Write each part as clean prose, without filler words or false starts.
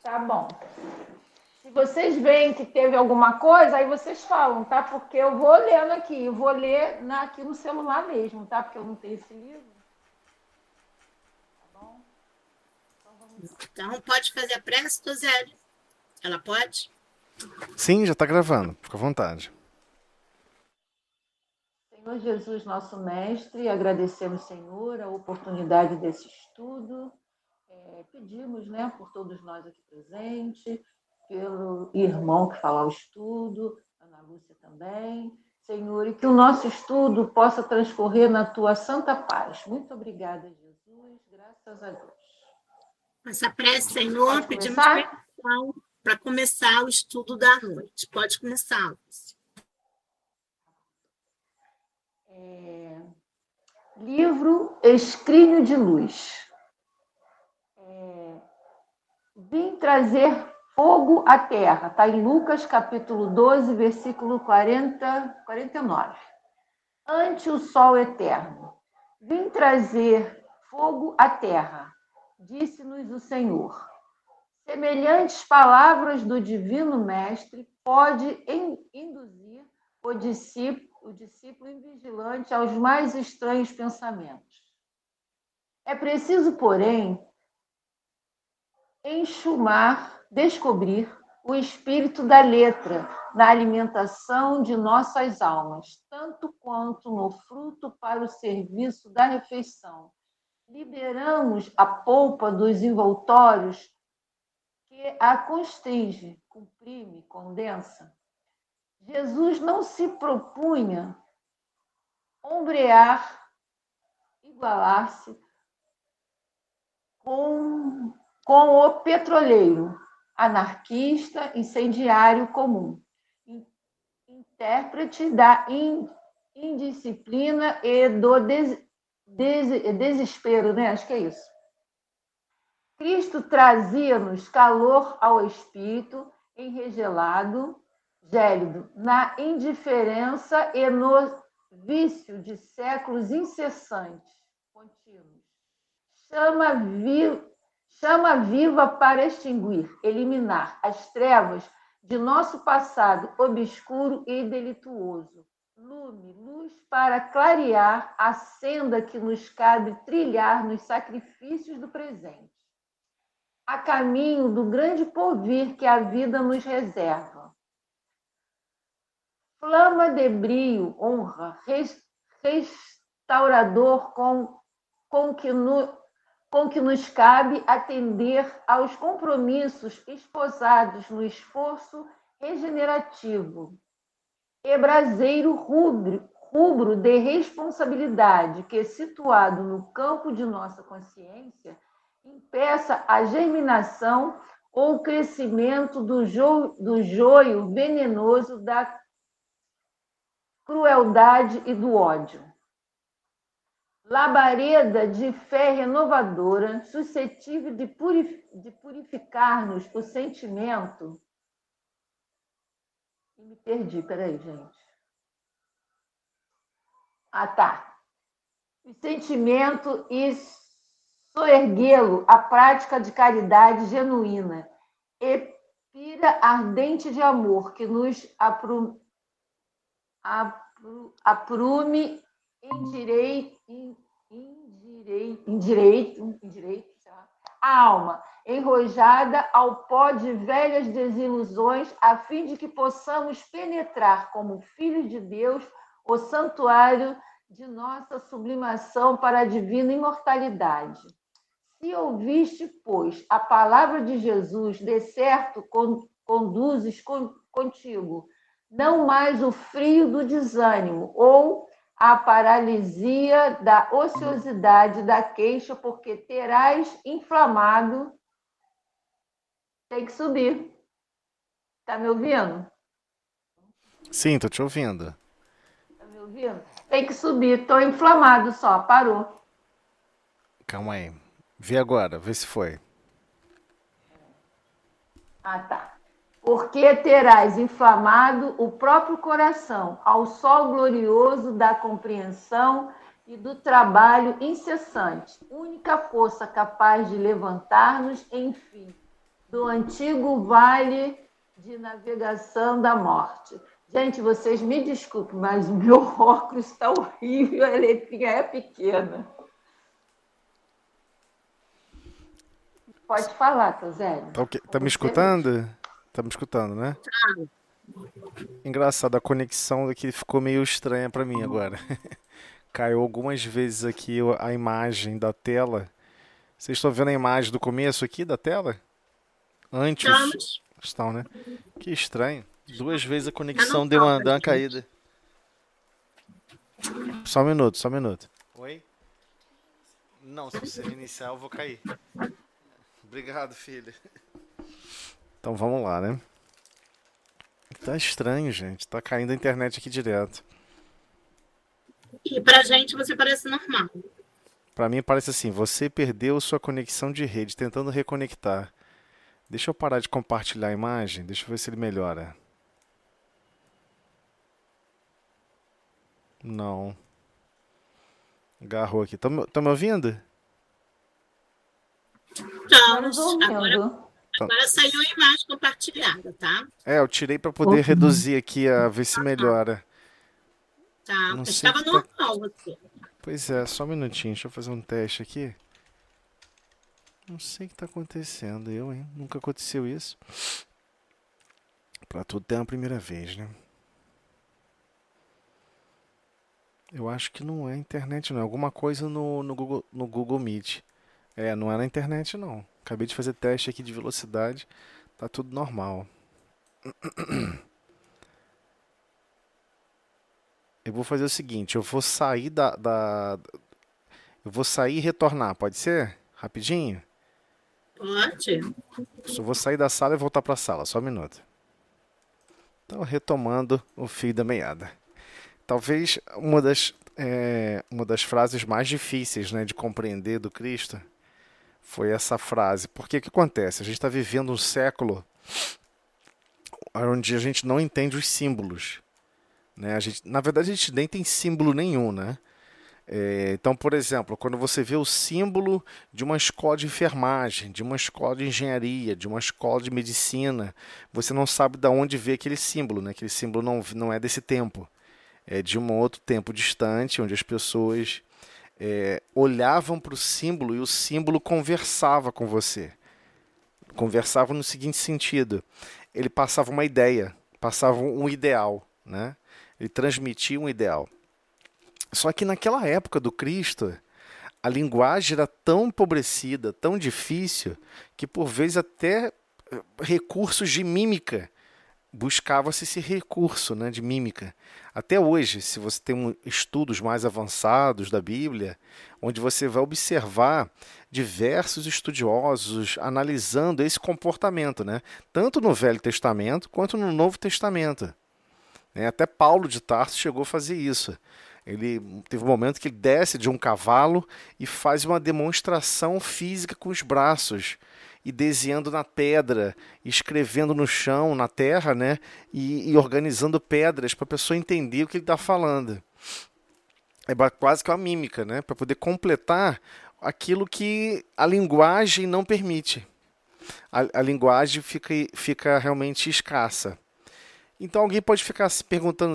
Tá bom. Se vocês veem que teve alguma coisa, aí vocês falam, tá? Porque eu vou lendo aqui, eu vou ler aqui no celular mesmo, tá? Porque eu não tenho esse livro. Tá bom? Então, vamos lá. Então pode fazer a prece, Tozélio? Ela pode? Sim, já está gravando. Fica à vontade. Senhor Jesus, nosso mestre, agradecemos, Senhor, a oportunidade desse estudo. Pedimos, né, por todos nós aqui presentes, pelo irmão que fala o estudo, Ana Lúcia também, Senhor, e que o nosso estudo possa transcorrer na tua santa paz. Muito obrigada, Jesus, graças a Deus. Essa prece, Senhor, pedimos permissão para começar o estudo da noite. Pode começar, Lúcia. Livro Escrínio de Luz. Vim trazer fogo à terra, está em Lucas capítulo 12, versículo 49. Ante o sol eterno, vim trazer fogo à terra, disse-nos o Senhor. Semelhantes palavras do Divino Mestre pode induzir o discípulo invigilante aos mais estranhos pensamentos. É preciso, porém, descobrir o espírito da letra na alimentação de nossas almas, tanto quanto no fruto para o serviço da refeição. Liberamos a polpa dos envoltórios que a constringe, comprime, condensa. Jesus não se propunha ombrear, igualar-se com o petroleiro, anarquista, incendiário comum, intérprete da indisciplina e do desespero, né? Acho que é isso. Cristo trazia-nos calor ao espírito, enregelado, gélido, na indiferença e no vício de séculos incessantes, contínuos. Chama viva para extinguir, eliminar as trevas de nosso passado obscuro e delituoso. Lume, luz para clarear a senda que nos cabe trilhar nos sacrifícios do presente, a caminho do grande porvir que a vida nos reserva. Flama de brio, honra, restaurador com que nos cabe atender aos compromissos esposados no esforço regenerativo, e braseiro rubro de responsabilidade que, situado no campo de nossa consciência, impeça a germinação ou crescimento do joio venenoso da crueldade e do ódio. Labareda de fé renovadora, suscetível de purificar-nos o sentimento. Me perdi, peraí, gente. Tá. O sentimento e soerguê-lo à prática de caridade genuína e pira ardente de amor que nos aprume indireito, a alma, enrojada ao pó de velhas desilusões, a fim de que possamos penetrar como filhos de Deus o santuário de nossa sublimação para a divina imortalidade. Se ouviste, pois, a palavra de Jesus, de certo conduzes contigo não mais o frio do desânimo ou a paralisia da ociosidade da queixa, porque terás inflamado. Tem que subir. Tá me ouvindo? Sim, tô te ouvindo. Tá me ouvindo? Tem que subir. Tô inflamado só. Parou. Calma aí. Vê agora, vê se foi. Tá. Porque terás inflamado o próprio coração ao sol glorioso da compreensão e do trabalho incessante, única força capaz de levantar-nos, enfim, do antigo vale de navegação da morte. Gente, vocês me desculpem, mas o meu óculos está horrível, a letrinha é pequena. Pode falar, Tozélio. Tá me escutando? Tá me escutando, né? Engraçado, a conexão aqui ficou meio estranha para mim agora. Caiu algumas vezes aqui a imagem da tela. Vocês estão vendo a imagem do começo aqui da tela? Antes. Estão, né? Que estranho. 2 vezes a conexão deu uma caída. Só um minuto. Oi? Não, se você iniciar eu vou cair. Obrigado, filha. Então vamos lá, né? Tá estranho, gente. Tá caindo a internet aqui direto. E pra gente você parece normal. Pra mim parece assim, você perdeu sua conexão de rede, tentando reconectar. Deixa eu parar de compartilhar a imagem, deixa eu ver se ele melhora. Não. Agarrou aqui. Tá me ouvindo? Estamos. Agora saiu a imagem compartilhada, tá? Eu tirei pra poder reduzir aqui, ver se melhora. Tá, estava normal você. Pois é, só um minutinho, deixa eu fazer um teste aqui. Não sei o que tá acontecendo, hein? Nunca aconteceu isso. Pra tudo tem uma primeira vez, né? Eu acho que não é internet, não. É alguma coisa no Google Meet. Não é na internet, não. Acabei de fazer teste aqui de velocidade. Tá tudo normal. Eu vou fazer o seguinte. Eu vou sair eu vou sair e retornar. Pode ser? Rapidinho? Pode. Eu vou sair da sala e voltar para a sala. Só um minuto. Então, retomando o fio da meada. Talvez uma das frases mais difíceis, né, de compreender do Cristo foi essa frase. Porque o que acontece? A gente está vivendo um século onde a gente não entende os símbolos. Né? Na verdade, a gente nem tem símbolo nenhum, né? Então, por exemplo, quando você vê o símbolo de uma escola de enfermagem, de uma escola de engenharia, de uma escola de medicina, você não sabe de onde vê aquele símbolo, né? Aquele símbolo não é desse tempo. É de um outro tempo distante, onde as pessoas olhavam para o símbolo e o símbolo conversava com você. Conversava no seguinte sentido: ele passava uma ideia, passava um ideal, né? Ele transmitia um ideal. Só que naquela época do Cristo, a linguagem era tão empobrecida, tão difícil, que por vezes até recursos de mímica, buscava-se esse recurso, né, de mímica. Até hoje, se você tem estudos mais avançados da Bíblia, onde você vai observar diversos estudiosos analisando esse comportamento, né, tanto no Velho Testamento quanto no Novo Testamento. Até Paulo de Tarso chegou a fazer isso. Ele teve um momento que ele desce de um cavalo e faz uma demonstração física com os braços, e desenhando na pedra, escrevendo no chão, na terra, né? E organizando pedras para a pessoa entender o que ele está falando. É quase que uma mímica, né? Para poder completar aquilo que a linguagem não permite. A linguagem fica realmente escassa. Então alguém pode ficar se perguntando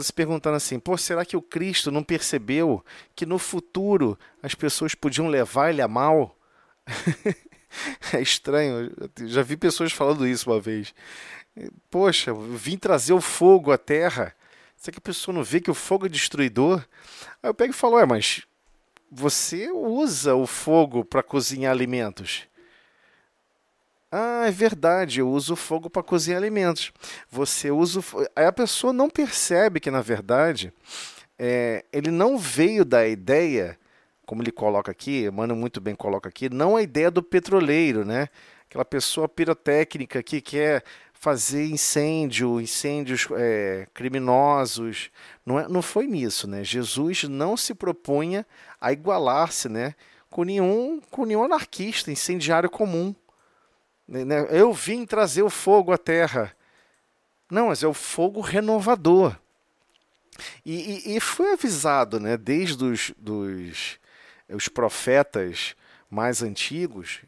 assim, será que o Cristo não percebeu que no futuro as pessoas podiam levar ele a mal? É estranho, eu já vi pessoas falando isso uma vez. Poxa, eu vim trazer o fogo à terra. Será que a pessoa não vê que o fogo é destruidor? Aí eu pego e falo, mas você usa o fogo para cozinhar alimentos. Ah, é verdade, eu uso o fogo para cozinhar alimentos. Você usa Aí a pessoa não percebe que, na verdade, ele não veio da ideia, como ele coloca aqui, Emmanuel muito bem coloca aqui, não a ideia do petroleiro, né? Aquela pessoa pirotécnica que quer fazer incêndios criminosos. Não foi nisso, né? Jesus não se propunha a igualar-se, né, com nenhum anarquista, incendiário comum. Eu vim trazer o fogo à terra. Não, mas é o fogo renovador. E foi avisado, né, desde os profetas mais antigos,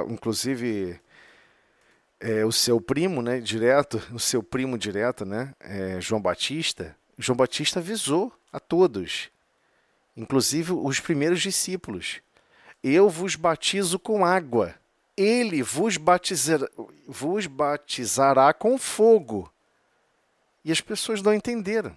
inclusive o seu primo, né, direto, o seu primo direto, né, João Batista, João Batista avisou a todos, inclusive os primeiros discípulos: eu vos batizo com água, ele vos batizará com fogo. E as pessoas não entenderam.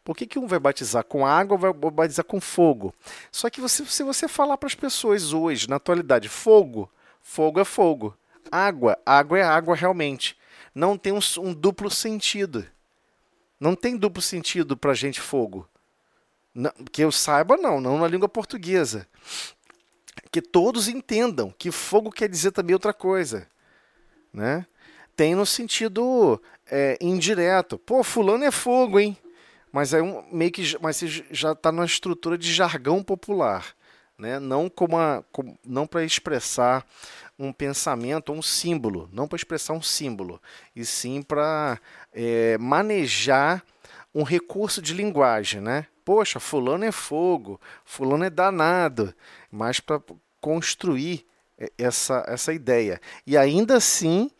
Por que um vai batizar com água ou vai batizar com fogo? Só que se você falar para as pessoas hoje, na atualidade, fogo, fogo é fogo. Água, água é água realmente. Não tem um duplo sentido. Não tem duplo sentido para a gente fogo. Não, que eu saiba, não na língua portuguesa. Que todos entendam que fogo quer dizer também outra coisa. Né? Tem no sentido indireto. Pô, fulano é fogo, hein? Mas é meio que mas já está numa estrutura de jargão popular, né? Não não para expressar um pensamento ou um símbolo, não para expressar um símbolo, e sim para manejar um recurso de linguagem, né? Poxa, fulano é fogo, fulano é danado, mas para construir essa ideia. E ainda assim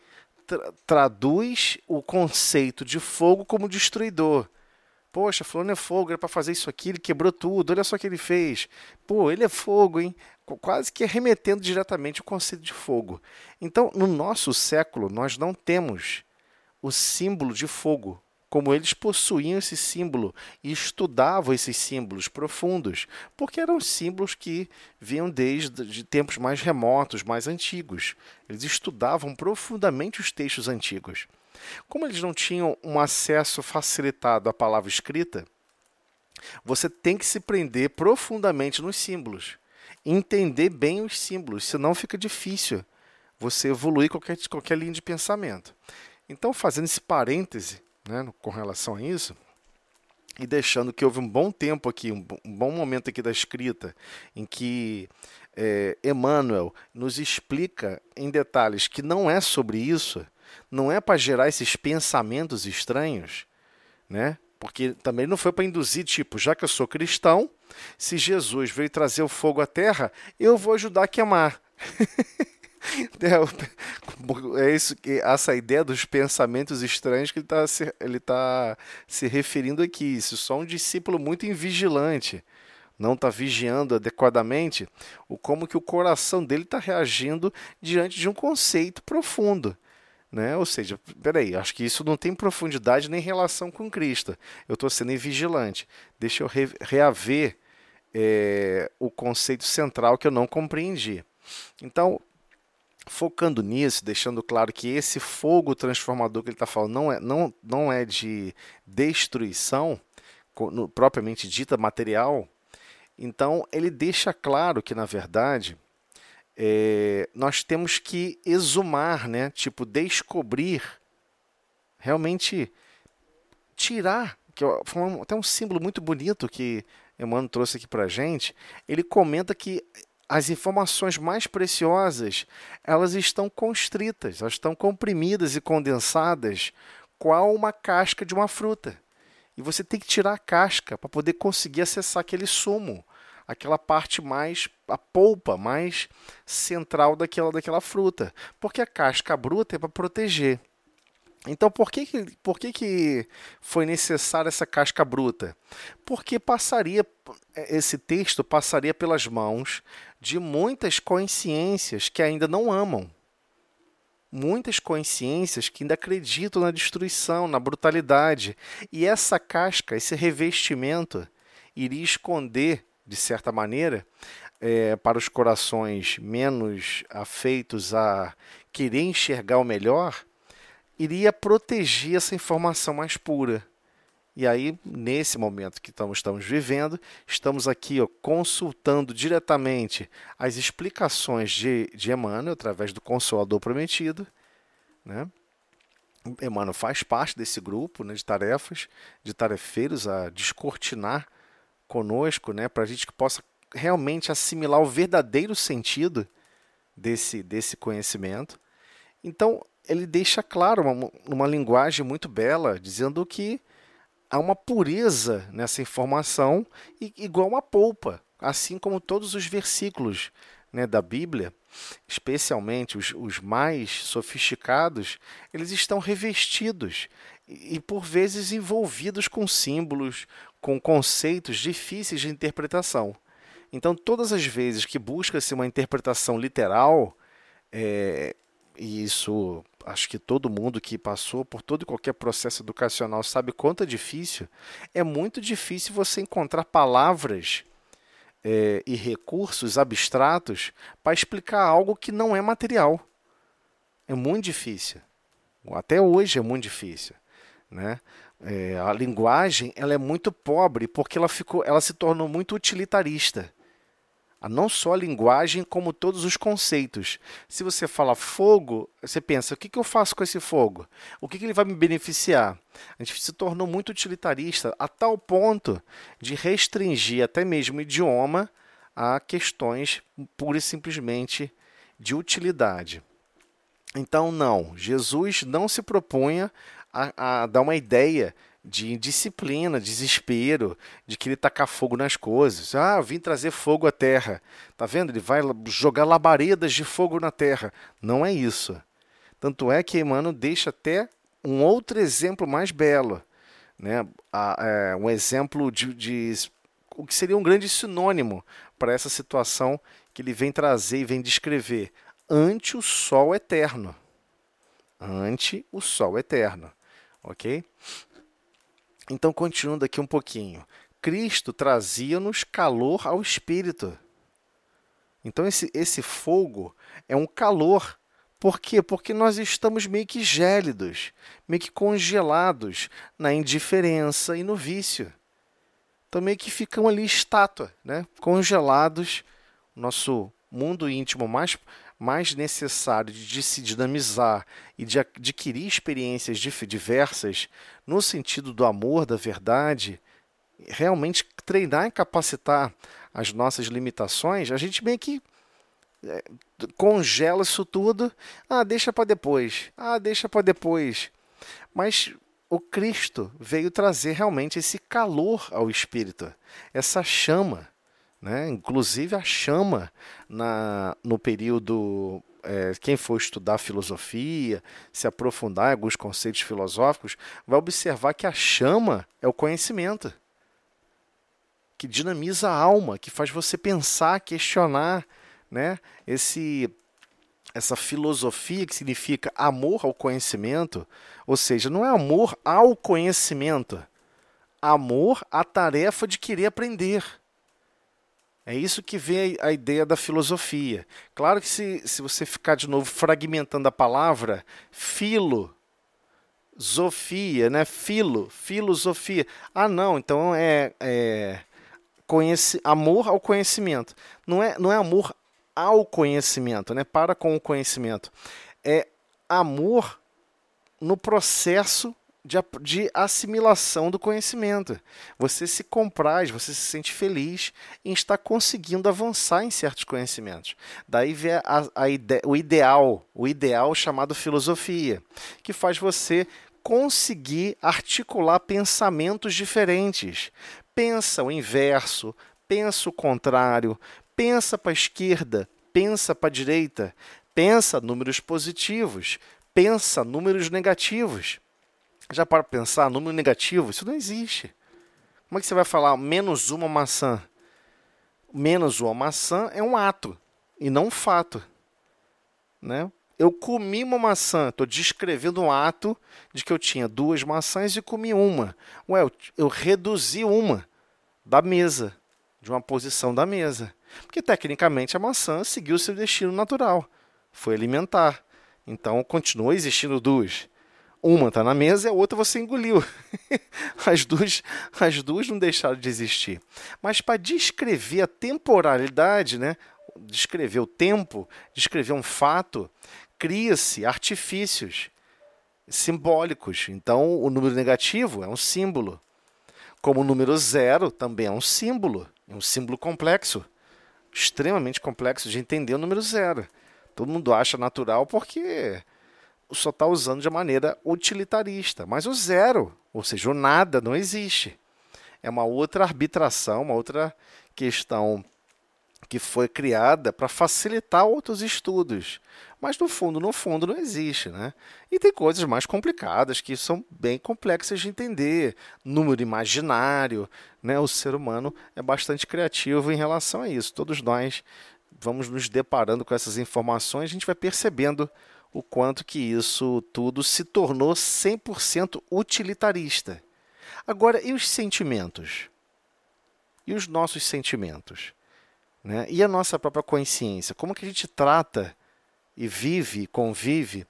traduz o conceito de fogo como destruidor. Poxa, fulano é fogo, era para fazer isso aqui, ele quebrou tudo, olha só o que ele fez. Pô, ele é fogo, hein? Quase que remetendo diretamente o conceito de fogo. Então, no nosso século, nós não temos o símbolo de fogo, como eles possuíam esse símbolo e estudavam esses símbolos profundos, porque eram símbolos que vinham desde tempos mais remotos, mais antigos. Eles estudavam profundamente os textos antigos. Como eles não tinham um acesso facilitado à palavra escrita, você tem que se prender profundamente nos símbolos, entender bem os símbolos, senão fica difícil você evoluir qualquer linha de pensamento. Então, fazendo esse parêntese, né, com relação a isso, e deixando que houve um bom tempo aqui, um bom momento aqui da escrita, em que Emmanuel nos explica em detalhes que não é sobre isso, não é para gerar esses pensamentos estranhos, né? Porque também não foi para induzir, tipo, já que eu sou cristão, se Jesus veio trazer o fogo à terra, eu vou ajudar a queimar. É isso, essa ideia dos pensamentos estranhos que ele tá se referindo aqui. Isso só um discípulo muito invigilante, não está vigiando adequadamente como que o coração dele está reagindo diante de um conceito profundo. Né? Ou seja, peraí, acho que isso não tem profundidade nem relação com Cristo. Eu estou sendo invigilante. Deixa eu reaver o conceito central que eu não compreendi. Então, focando nisso, deixando claro que esse fogo transformador que ele está falando não é de destruição, propriamente dita material, então ele deixa claro que, na verdade, nós temos que exumar, né? Tipo, descobrir, realmente tirar, que foi até um símbolo muito bonito que Emmanuel trouxe aqui para a gente. Ele comenta que as informações mais preciosas, elas estão constritas, elas estão comprimidas e condensadas, qual uma casca de uma fruta. E você tem que tirar a casca para poder conseguir acessar aquele sumo, aquela parte mais, a polpa mais central daquela fruta. Porque a casca bruta é para proteger. Então, por que foi necessária essa casca bruta? Porque esse texto passaria pelas mãos de muitas consciências que ainda não amam. Muitas consciências que ainda acreditam na destruição, na brutalidade. E essa casca, esse revestimento, iria esconder, de certa maneira, para os corações menos afeitos a querer enxergar o melhor, iria proteger essa informação mais pura. E aí, nesse momento que estamos vivendo, estamos aqui consultando diretamente as explicações de Emmanuel, através do Consolador Prometido. Né? Emmanuel faz parte desse grupo, né, de tarefeiros a descortinar conosco, né, para a gente que possa realmente assimilar o verdadeiro sentido desse conhecimento. Então, ele deixa claro, uma linguagem muito bela, dizendo que há uma pureza nessa informação igual uma polpa, assim como todos os versículos né, da Bíblia, especialmente os mais sofisticados, eles estão revestidos e por vezes envolvidos com símbolos, com conceitos difíceis de interpretação. Então, todas as vezes que busca-se uma interpretação literal, e isso acho que todo mundo que passou por todo e qualquer processo educacional sabe quanto é difícil, é muito difícil você encontrar palavras e recursos abstratos para explicar algo que não é material. É muito difícil. Até hoje é muito difícil, né? A linguagem ela é muito pobre porque ela se tornou muito utilitarista. Não só a linguagem, como todos os conceitos. Se você fala fogo, você pensa, o que eu faço com esse fogo? O que ele vai me beneficiar? A gente se tornou muito utilitarista a tal ponto de restringir até mesmo o idioma a questões pura e simplesmente de utilidade. Então, não, Jesus não se propunha a dar uma ideia de disciplina, desespero, de querer tacar fogo nas coisas. Eu vim trazer fogo à terra. Tá vendo? Ele vai jogar labaredas de fogo na terra. Não é isso. Tanto é que Emmanuel deixa até um outro exemplo mais belo, né? Um exemplo de o que seria um grande sinônimo para essa situação que ele vem trazer e vem descrever. Ante o sol eterno. Ante o sol eterno. Ok? Então, continuando aqui um pouquinho. Cristo trazia-nos calor ao espírito. Então, esse fogo é um calor. Por quê? Porque nós estamos meio que gélidos, meio que congelados na indiferença e no vício. Então, meio que ficam ali estátua, né? Congelados. Nosso mundo íntimo mais necessário de se dinamizar e de adquirir experiências diversas no sentido do amor, da verdade, realmente treinar e capacitar as nossas limitações, a gente meio que congela isso tudo, deixa para depois, deixa para depois. Mas o Cristo veio trazer realmente esse calor ao espírito, essa chama. Né? Inclusive a chama no período, quem for estudar filosofia, se aprofundar em alguns conceitos filosóficos, vai observar que a chama é o conhecimento, que dinamiza a alma, que faz você pensar, questionar, né? Essa filosofia que significa amor ao conhecimento, ou seja, não é amor ao conhecimento, amor à tarefa de querer aprender. É isso que vem a ideia da filosofia. Claro que se você ficar de novo fragmentando a palavra, filosofia, né? Filosofia. Não, então amor ao conhecimento. Não é amor ao conhecimento, né? Para com o conhecimento. É amor no processo de assimilação do conhecimento. Você se compraz, você se sente feliz em estar conseguindo avançar em certos conhecimentos. Daí vem o ideal chamado filosofia, que faz você conseguir articular pensamentos diferentes. Pensa o inverso, pensa o contrário, pensa para a esquerda, pensa para a direita, pensa números positivos, pensa números negativos. Já para pensar, número negativo, isso não existe. Como é que você vai falar menos uma maçã? Menos uma maçã é um ato e não um fato. Né? Eu comi uma maçã, estou descrevendo um ato de que eu tinha 2 maçãs e comi uma. Eu reduzi uma da mesa, de uma posição da mesa. Porque tecnicamente a maçã seguiu seu destino natural, foi alimentar. Então continua existindo 2. Uma está na mesa e a outra você engoliu. As duas não deixaram de existir. Mas para descrever a temporalidade, né? Descrever o tempo, descrever um fato, cria-se artifícios simbólicos. Então, o número negativo é um símbolo. Como o número 0 também é um símbolo complexo, extremamente complexo de entender o número 0. Todo mundo acha natural porque só está usando de maneira utilitarista. Mas o 0, ou seja, o nada, não existe. É uma outra arbitração, uma outra questão que foi criada para facilitar outros estudos. Mas no fundo não existe, né? E tem coisas mais complicadas que são bem complexas de entender. Número imaginário, né? O ser humano é bastante criativo em relação a isso. Todos nós vamos nos deparando com essas informações, a gente vai percebendo o quanto que isso tudo se tornou 100% utilitarista. Agora, e os sentimentos? E os nossos sentimentos? Né? E a nossa própria consciência? Como que a gente trata e vive, convive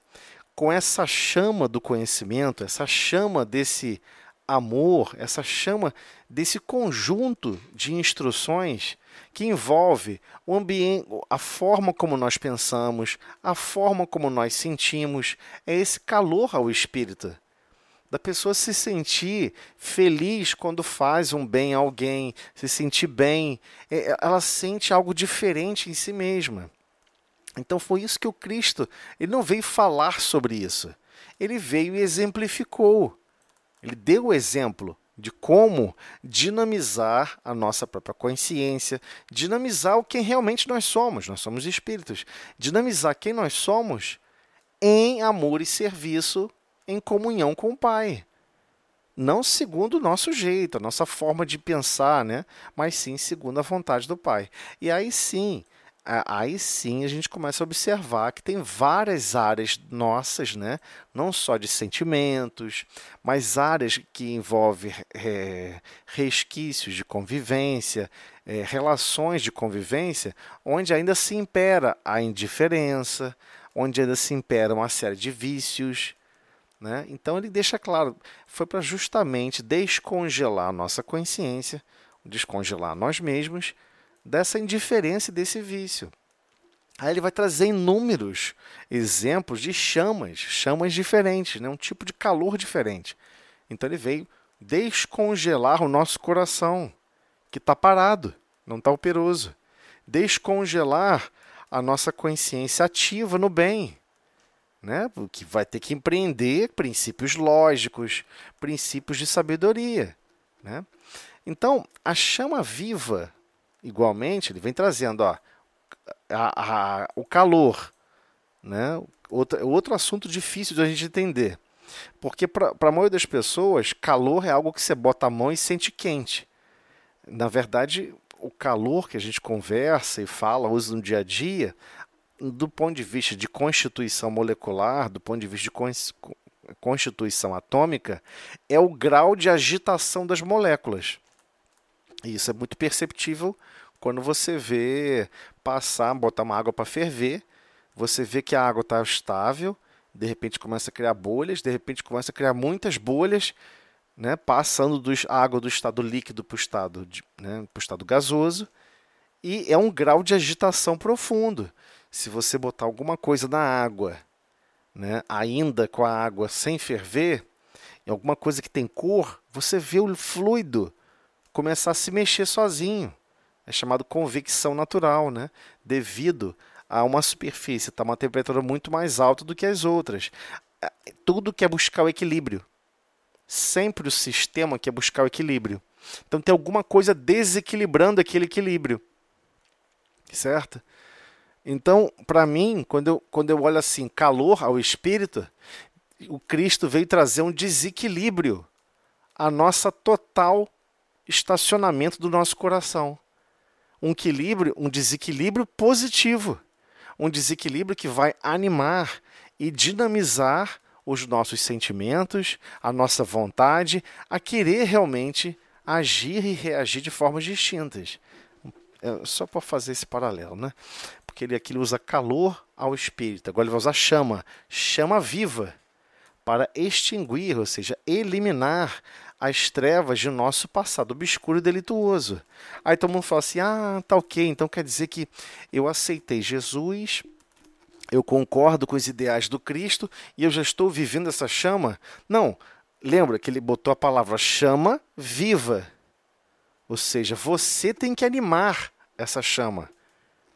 com essa chama do conhecimento, essa chama desse amor, essa chama desse conjunto de instruções que envolve o ambiente, a forma como nós pensamos, a forma como nós sentimos, é esse calor ao espírito. Da pessoa se sentir feliz quando faz um bem a alguém, se sentir bem, ela sente algo diferente em si mesma. Então foi isso que o Cristo, ele não veio falar sobre isso, ele veio e exemplificou. Ele deu o exemplo de como dinamizar a nossa própria consciência, dinamizar o quem realmente nós somos espíritos, dinamizar quem nós somos em amor e serviço, em comunhão com o Pai. Não segundo o nosso jeito, a nossa forma de pensar, né? Mas sim segundo a vontade do Pai. E aí sim a gente começa a observar que tem várias áreas nossas, né? Não só de sentimentos, mas áreas que envolvem resquícios de convivência, relações de convivência, onde ainda se impera a indiferença, onde ainda se impera uma série de vícios. Né? Então ele deixa claro, foi para justamente descongelar a nossa consciência, descongelar nós mesmos, dessa indiferença e desse vício. Aí ele vai trazer inúmeros exemplos de chamas diferentes, né? Um tipo de calor diferente. Então ele veio descongelar o nosso coração, que está parado, não está operoso. Descongelar a nossa consciência ativa no bem, né? Que vai ter que empreender princípios lógicos, princípios de sabedoria, né? Então, a chama viva, igualmente, ele vem trazendo o calor, né? Outro assunto difícil de a gente entender, porque para a maioria das pessoas, calor é algo que você bota a mão e sente quente. Na verdade, o calor que a gente conversa e fala, usa no dia a dia, do ponto de vista de constituição molecular, do ponto de vista de constituição atômica, é o grau de agitação das moléculas. E isso é muito perceptível quando você vê botar uma água para ferver, você vê que a água está estável, de repente começa a criar bolhas, de repente começa a criar muitas bolhas, né, passando a água do estado líquido para o estado, pro estado gasoso, e é um grau de agitação profundo. Se você botar alguma coisa na água, né, ainda com a água sem ferver, alguma coisa que tem cor, você vê o fluido começar a se mexer sozinho. É chamado convecção natural, né? Devido a uma superfície estar uma temperatura muito mais alta do que as outras. Tudo quer buscar o equilíbrio. Sempre o sistema quer buscar o equilíbrio. Então tem alguma coisa desequilibrando aquele equilíbrio. Certo? Então, para mim, quando eu olho assim, calor ao espírito, o Cristo veio trazer um desequilíbrio a nossa total estacionamento do nosso coração. Um desequilíbrio positivo. Um desequilíbrio que vai animar e dinamizar os nossos sentimentos, a nossa vontade a querer realmente agir e reagir de formas distintas. Só para fazer esse paralelo, né? Porque aqui ele usa calor ao espírito. Agora ele vai usar chama viva, para extinguir, ou seja, eliminar as trevas de nosso passado obscuro e delituoso. Aí todo mundo fala assim, tá ok, então quer dizer que eu aceitei Jesus, eu concordo com os ideais do Cristo e eu já estou vivendo essa chama? Não, lembra que ele botou a palavra chama viva. Ou seja, você tem que animar essa chama.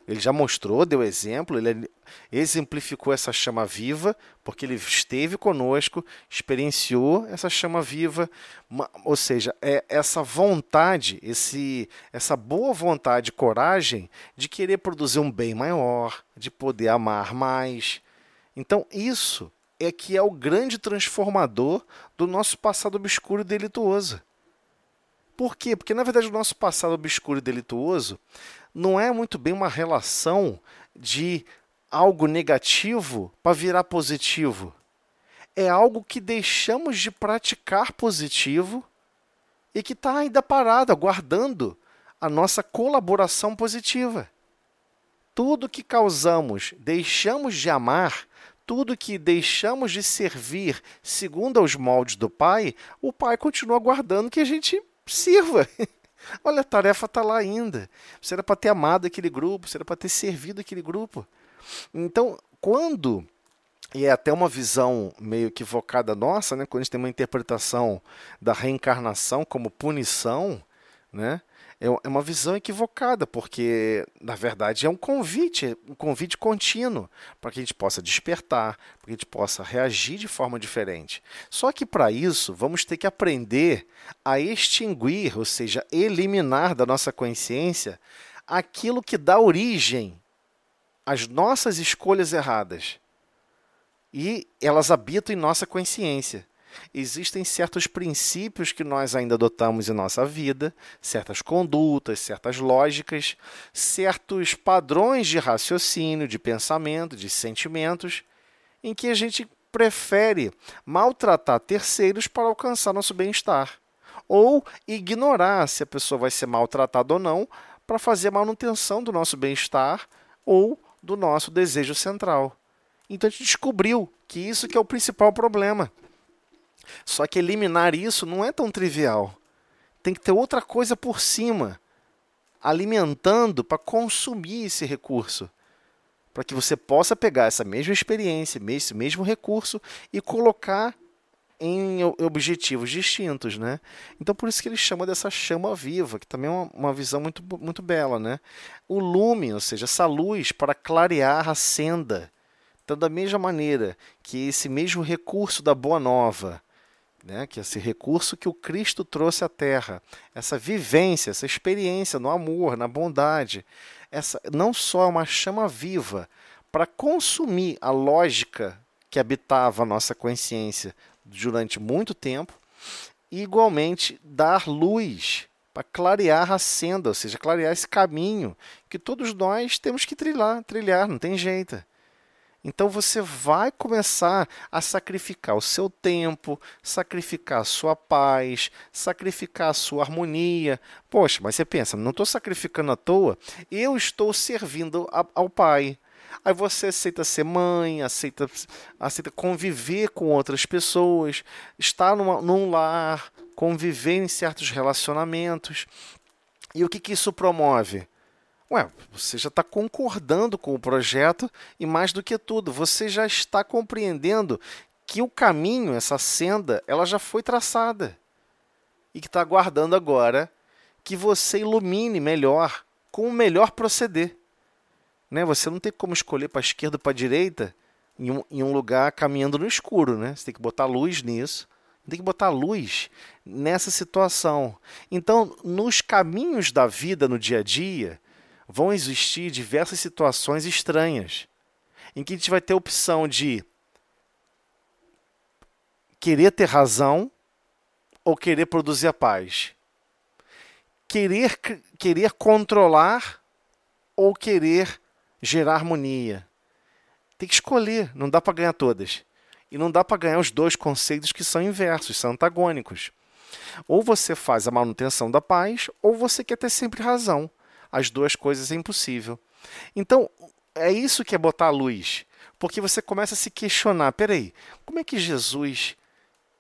Ele já mostrou, deu exemplo, ele exemplificou essa chama viva, porque ele esteve conosco, experienciou essa chama viva, ou seja, é essa vontade, essa boa vontade, coragem de querer produzir um bem maior, de poder amar mais. Então, isso é que é o grande transformador do nosso passado obscuro e delituoso. Por quê? Porque, na verdade, o nosso passado obscuro e delituoso não é muito bem uma relação de algo negativo para virar positivo. É algo que deixamos de praticar positivo e que está ainda parado, aguardando a nossa colaboração positiva. Tudo que causamos, deixamos de amar, tudo que deixamos de servir segundo aos moldes do Pai, o Pai continua aguardando que a gente sirva. Olha, a tarefa está lá ainda. Você era para ter amado aquele grupo, você era para ter servido aquele grupo. Então, e é até uma visão meio equivocada nossa, né? Quando a gente tem uma interpretação da reencarnação como punição, né? É uma visão equivocada, porque, na verdade, é um convite contínuo para que a gente possa despertar, para que a gente possa reagir de forma diferente. Só que, para isso, vamos ter que aprender a extinguir, ou seja, eliminar da nossa consciência aquilo que dá origem às nossas escolhas erradas. E elas habitam em nossa consciência. Existem certos princípios que nós ainda adotamos em nossa vida, certas condutas, certas lógicas, certos padrões de raciocínio, de pensamento, de sentimentos, em que a gente prefere maltratar terceiros para alcançar nosso bem-estar, ou ignorar se a pessoa vai ser maltratada ou não para fazer a manutenção do nosso bem-estar ou do nosso desejo central. Então a gente descobriu que isso que é o principal problema. Só que eliminar isso não é tão trivial. Tem que ter outra coisa por cima, alimentando para consumir esse recurso. Para que você possa pegar essa mesma experiência, esse mesmo recurso e colocar em objetivos distintos, né? Então, por isso que ele chama dessa chama viva, que também é uma visão muito, muito bela, né? O lume, ou seja, essa luz para clarear a senda. Então, da mesma maneira que esse mesmo recurso da Boa Nova, né, que esse recurso que o Cristo trouxe à Terra, essa vivência, essa experiência no amor, na bondade, essa não só é uma chama viva para consumir a lógica que habitava a nossa consciência durante muito tempo, e igualmente dar luz para clarear a senda, ou seja, clarear esse caminho que todos nós temos que trilhar, não tem jeito. Então você vai começar a sacrificar o seu tempo, sacrificar a sua paz, sacrificar a sua harmonia. Poxa, mas você pensa, não estou sacrificando à toa, eu estou servindo ao Pai. Aí você aceita ser mãe, aceita conviver com outras pessoas, estar num lar, conviver em certos relacionamentos. E o que isso promove? Você já está concordando com o projeto e, mais do que tudo, você já está compreendendo que o caminho, essa senda, ela já foi traçada e que está aguardando agora que você ilumine melhor, com o melhor proceder. Né? Você não tem como escolher para a esquerda ou para a direita em um lugar caminhando no escuro. Né? Você tem que botar luz nisso. Tem que botar luz nessa situação. Então, nos caminhos da vida, no dia a dia, vão existir diversas situações estranhas, em que a gente vai ter a opção de querer ter razão ou querer produzir a paz. Querer controlar ou querer gerar harmonia. Tem que escolher, não dá para ganhar todas. E não dá para ganhar os dois conceitos que são inversos, são antagônicos. Ou você faz a manutenção da paz, ou você quer ter sempre razão. As duas coisas é impossível. Então, é isso que é botar a luz. Porque você começa a se questionar, peraí, como é que Jesus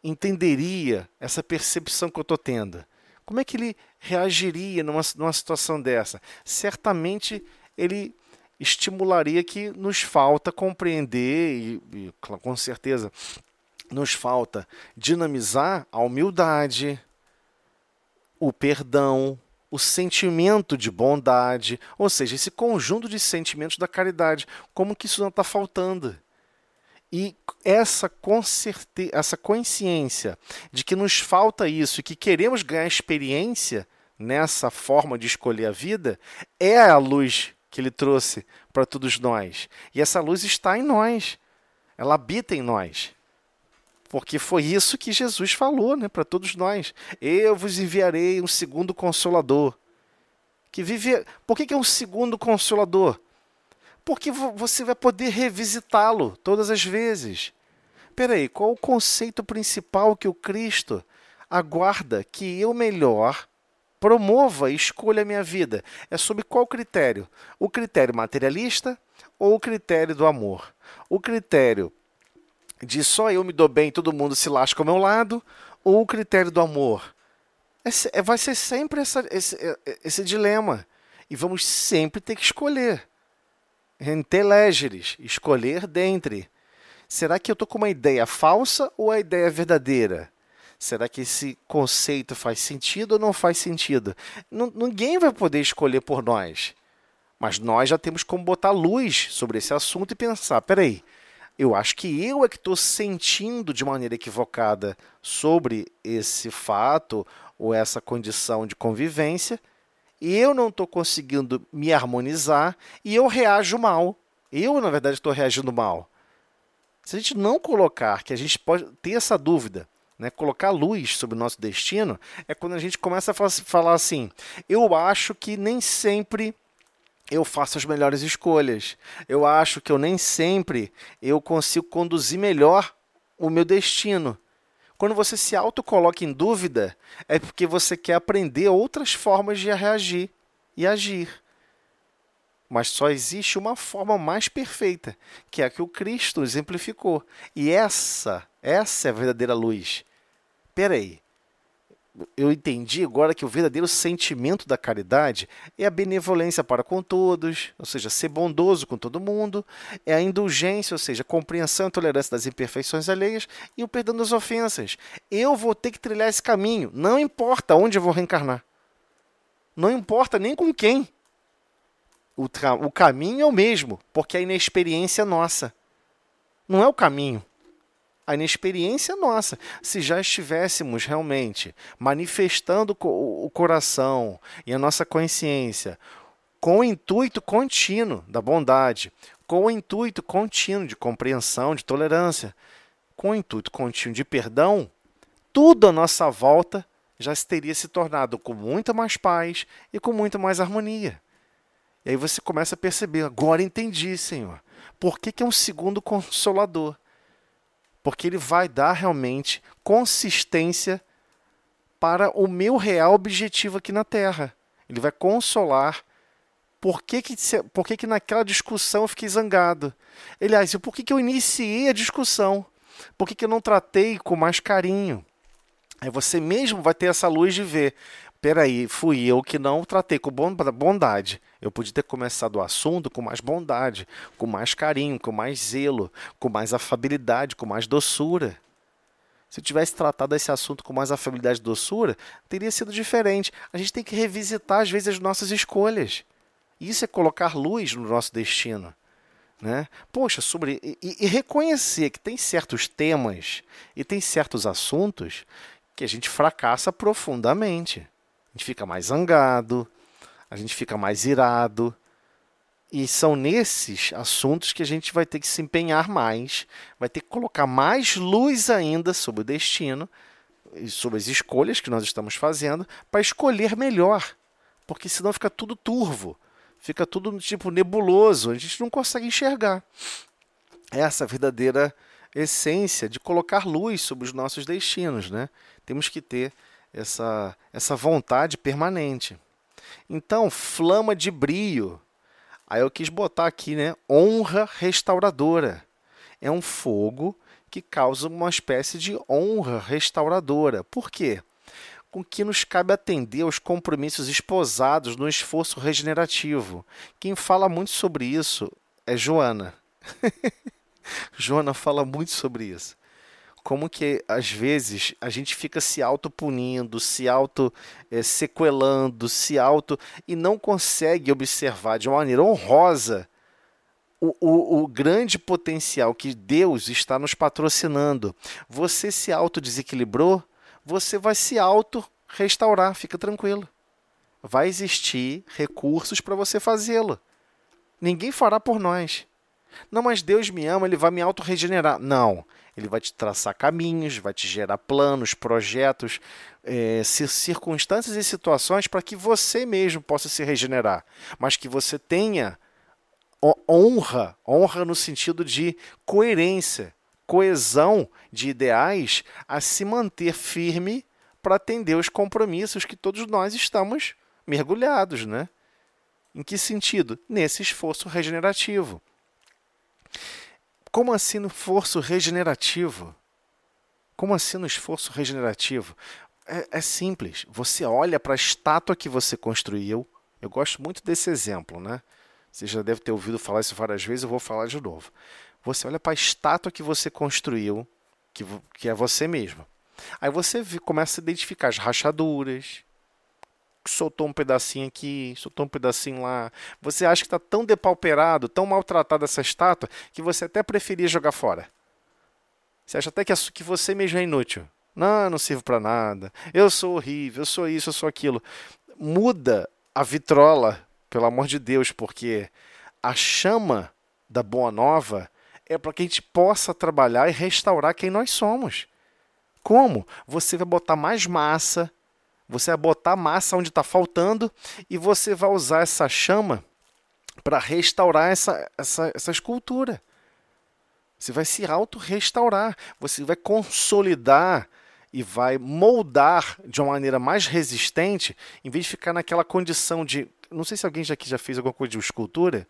entenderia essa percepção que eu estou tendo? Como é que ele reagiria numa situação dessa? Certamente, ele estimularia que nos falta compreender e com certeza, nos falta dinamizar a humildade, o perdão, o sentimento de bondade, ou seja, esse conjunto de sentimentos da caridade, como que isso não está faltando. E essa consciência de que nos falta isso e que queremos ganhar experiência nessa forma de escolher a vida, é a luz que ele trouxe para todos nós. E essa luz está em nós, ela habita em nós. Porque foi isso que Jesus falou, né, para todos nós. Eu vos enviarei um segundo Consolador. Por que é um segundo Consolador? Porque você vai poder revisitá-lo todas as vezes. Espera aí, qual o conceito principal que o Cristo aguarda que eu melhor promova e escolha a minha vida? É sob qual critério? O critério materialista ou o critério do amor? O critério de só eu me dou bem e todo mundo se lasca ao meu lado, ou o critério do amor? Vai ser sempre esse dilema. E vamos sempre ter que escolher. Intelegeres, escolher dentre. Será que eu estou com uma ideia falsa ou a ideia verdadeira? Será que esse conceito faz sentido ou não faz sentido? Ninguém vai poder escolher por nós. Mas nós já temos como botar luz sobre esse assunto e pensar, peraí, eu acho que eu é que estou sentindo de maneira equivocada sobre esse fato ou essa condição de convivência, e eu não estou conseguindo me harmonizar e eu reajo mal. Eu, na verdade, estou reagindo mal. Se a gente não colocar, que a gente pode ter essa dúvida, né, colocar luz sobre o nosso destino, é quando a gente começa a falar assim, eu acho que nem sempre eu faço as melhores escolhas. Eu acho que nem sempre eu consigo conduzir melhor o meu destino. Quando você se autocoloca em dúvida, é porque você quer aprender outras formas de reagir e agir. Mas só existe uma forma mais perfeita, que é a que o Cristo exemplificou. E essa é a verdadeira luz. Espera aí. Eu entendi agora que o verdadeiro sentimento da caridade é a benevolência para com todos, ou seja, ser bondoso com todo mundo, é a indulgência, ou seja, a compreensão e tolerância das imperfeições alheias e o perdão das ofensas. Eu vou ter que trilhar esse caminho, não importa onde eu vou reencarnar. Não importa nem com quem. O caminho é o mesmo, porque a inexperiência é nossa. Não é o caminho. A inexperiência é nossa. Se já estivéssemos realmente manifestando o coração e a nossa consciência com o intuito contínuo da bondade, com o intuito contínuo de compreensão, de tolerância, com o intuito contínuo de perdão, tudo à nossa volta já teria se tornado com muita mais paz e com muita mais harmonia. E aí você começa a perceber, agora entendi, Senhor, por que é um segundo Consolador? Porque ele vai dar realmente consistência para o meu real objetivo aqui na Terra. Ele vai consolar. Por que naquela discussão eu fiquei zangado? Aliás, por que eu iniciei a discussão? Por que eu não tratei com mais carinho? Aí você mesmo vai ter essa luz de ver. Peraí, fui eu que não tratei com bondade. Eu podia ter começado o assunto com mais bondade, com mais carinho, com mais zelo, com mais afabilidade, com mais doçura. Se eu tivesse tratado esse assunto com mais afabilidade e doçura, teria sido diferente. A gente tem que revisitar, às vezes, as nossas escolhas. Isso é colocar luz no nosso destino. Né? Poxa, e reconhecer que tem certos temas e tem certos assuntos que a gente fracassa profundamente. A gente fica mais zangado, a gente fica mais irado. E são nesses assuntos que a gente vai ter que se empenhar mais, vai ter que colocar mais luz ainda sobre o destino e sobre as escolhas que nós estamos fazendo para escolher melhor. Porque senão fica tudo turvo, fica tudo tipo nebuloso, a gente não consegue enxergar. Essa é a verdadeira essência de colocar luz sobre os nossos destinos, né? Temos que ter essa vontade permanente. Então, flama de brio. Aí eu quis botar aqui, né? Honra restauradora. É um fogo que causa uma espécie de honra restauradora. Por quê? Com que nos cabe atender aos compromissos esposados no esforço regenerativo. Quem fala muito sobre isso é Joana. Joana fala muito sobre isso. como que às vezes a gente fica se auto-punindo, se auto-sequelando, e não consegue observar de uma maneira honrosa o grande potencial que Deus está nos patrocinando. Você se auto-desequilibrou, você vai se auto-restaurar, fica tranquilo. Vai existir recursos para você fazê-lo. Ninguém fará por nós. Não, mas Deus me ama, Ele vai me auto-regenerar. Não, Ele vai te traçar caminhos, vai te gerar planos, projetos, circunstâncias e situações para que você mesmo possa se regenerar. Mas que você tenha honra no sentido de coerência, coesão de ideais a se manter firme para atender os compromissos que todos nós estamos mergulhados, né? Em que sentido? Nesse esforço regenerativo. Como assim no esforço regenerativo? Como assim no esforço regenerativo? É simples. Você olha para a estátua que você construiu. Eu gosto muito desse exemplo, né? Você já deve ter ouvido falar isso várias vezes, eu vou falar de novo. Você olha para a estátua que você construiu, que é você mesmo. Aí você começa a identificar as rachaduras, soltou um pedacinho aqui, soltou um pedacinho lá. Você acha que está tão depauperado, tão maltratado essa estátua, que você até preferia jogar fora. Você acha até que você mesmo é inútil. Não sirvo para nada. Eu sou horrível, eu sou isso, eu sou aquilo. Muda a vitrola, pelo amor de Deus, porque a chama da Boa Nova é para que a gente possa trabalhar e restaurar quem nós somos. Como? Você vai botar mais massa, você vai botar massa onde está faltando e você vai usar essa chama para restaurar essa escultura. Você vai se auto-restaurar, você vai consolidar e vai moldar de uma maneira mais resistente, em vez de ficar naquela condição de... Não sei se alguém aqui já fez alguma coisa de escultura.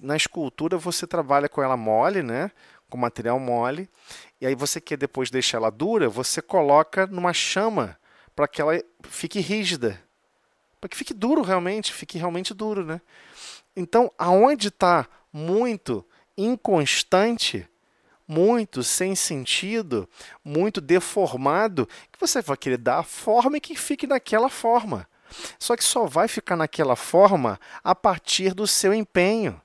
Na escultura você trabalha com ela mole, né? Com material mole. E aí você quer depois deixar ela dura, você coloca numa chama para que ela fique rígida. Para que fique duro realmente, fique realmente duro, né? Então, aonde está muito inconstante, muito sem sentido, muito deformado, que você vai querer dar a forma e que fique naquela forma. Só que só vai ficar naquela forma a partir do seu empenho.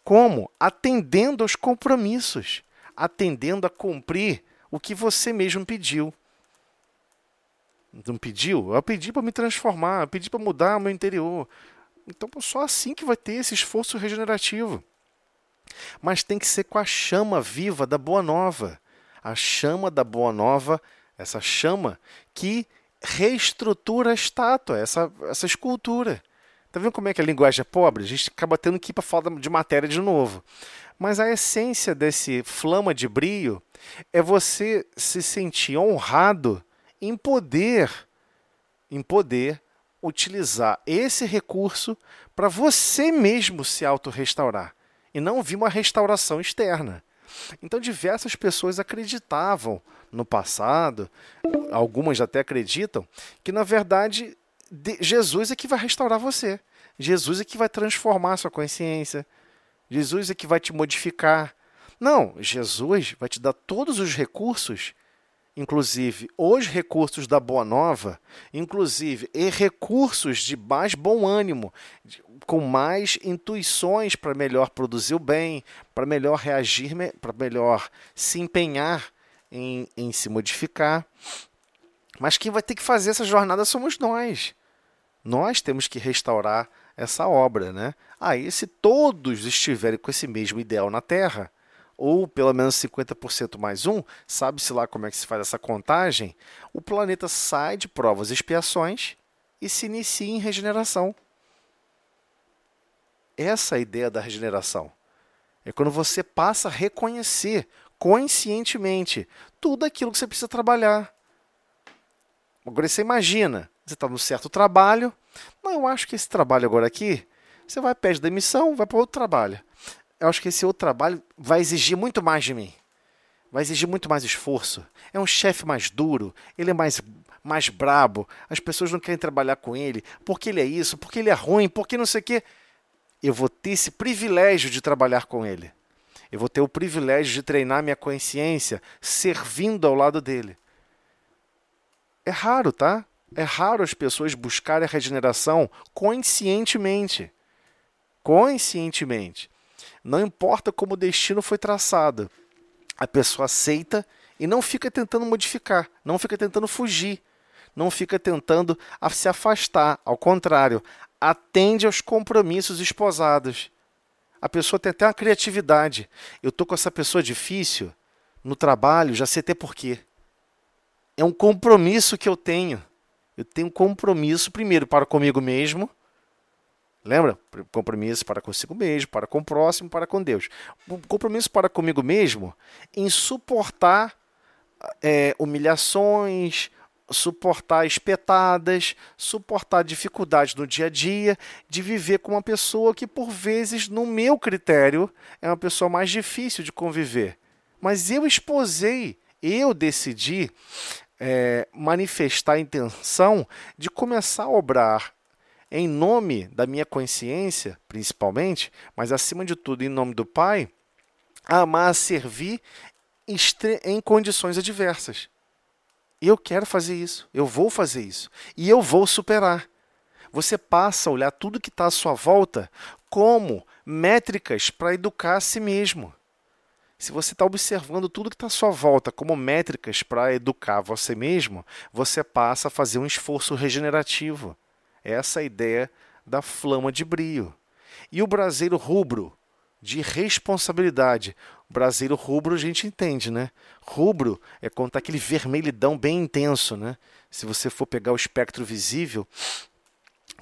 Como? Atendendo aos compromissos, atendendo a cumprir o que você mesmo pediu. Não pediu? Eu pedi para me transformar, eu pedi para mudar o meu interior. Então, só assim que vai ter esse esforço regenerativo. Mas tem que ser com a chama viva da Boa Nova. A chama da Boa Nova, essa chama que reestrutura a estátua, essa escultura. Tá vendo como é que a linguagem é pobre? A gente acaba tendo que ir para falar de matéria de novo. Mas a essência desse flama de brio é você se sentir honrado em poder utilizar esse recurso para você mesmo se autorrestaurar e não vir uma restauração externa. Então, diversas pessoas acreditavam no passado, algumas até acreditam, que na verdade Jesus é que vai restaurar você. Jesus é que vai transformar a sua consciência. Jesus é que vai te modificar. Não, Jesus vai te dar todos os recursos, inclusive os recursos da Boa Nova, inclusive e recursos de mais bom ânimo, com mais intuições para melhor produzir o bem, para melhor reagir, para melhor se empenhar em se modificar. Mas quem vai ter que fazer essa jornada somos nós. Nós temos que restaurar essa obra, né? Aí, se todos estiverem com esse mesmo ideal na Terra, ou pelo menos 50% mais um, sabe-se lá como é que se faz essa contagem, o planeta sai de provas e expiações e se inicia em regeneração. Essa é a ideia da regeneração. É quando você passa a reconhecer conscientemente tudo aquilo que você precisa trabalhar. Agora você imagina, você está no certo trabalho, não, eu acho que esse trabalho agora aqui, você vai, pede demissão, vai para outro trabalho. Eu acho que esse outro trabalho vai exigir muito mais de mim. Vai exigir muito mais esforço. É um chefe mais duro, ele é mais brabo, as pessoas não querem trabalhar com ele, porque ele é isso, porque ele é ruim, porque não sei o quê. Eu vou ter esse privilégio de trabalhar com ele. Eu vou ter o privilégio de treinar minha consciência servindo ao lado dele. É raro, tá? É raro as pessoas buscarem a regeneração conscientemente. Conscientemente. Não importa como o destino foi traçado. A pessoa aceita e não fica tentando modificar, não fica tentando fugir, não fica tentando se afastar. Ao contrário, atende aos compromissos esposados. A pessoa tem até uma criatividade. Eu estou com essa pessoa difícil no trabalho, já sei até por quê. É um compromisso que eu tenho. Eu tenho um compromisso, primeiro, para comigo mesmo. Lembra? Compromisso para consigo mesmo, para com o próximo, para com Deus. Um compromisso para comigo mesmo em suportar humilhações, suportar espetadas, suportar dificuldades no dia a dia, de viver com uma pessoa que, por vezes, no meu critério, é uma pessoa mais difícil de conviver. Mas eu esposei, eu decidi manifestar a intenção de começar a obrar em nome da minha consciência, principalmente, mas acima de tudo em nome do Pai, a amar, a servir em condições adversas. Eu quero fazer isso, eu vou fazer isso, e eu vou superar. Você passa a olhar tudo que está à sua volta como métricas para educar a si mesmo. Se você está observando tudo que está à sua volta como métricas para educar você mesmo, você passa a fazer um esforço regenerativo. Essa é a ideia da flama de brio. E o braseiro rubro, de responsabilidade. O braseiro rubro a gente entende, né? Rubro é quando está aquele vermelhidão bem intenso, né? Se você for pegar o espectro visível,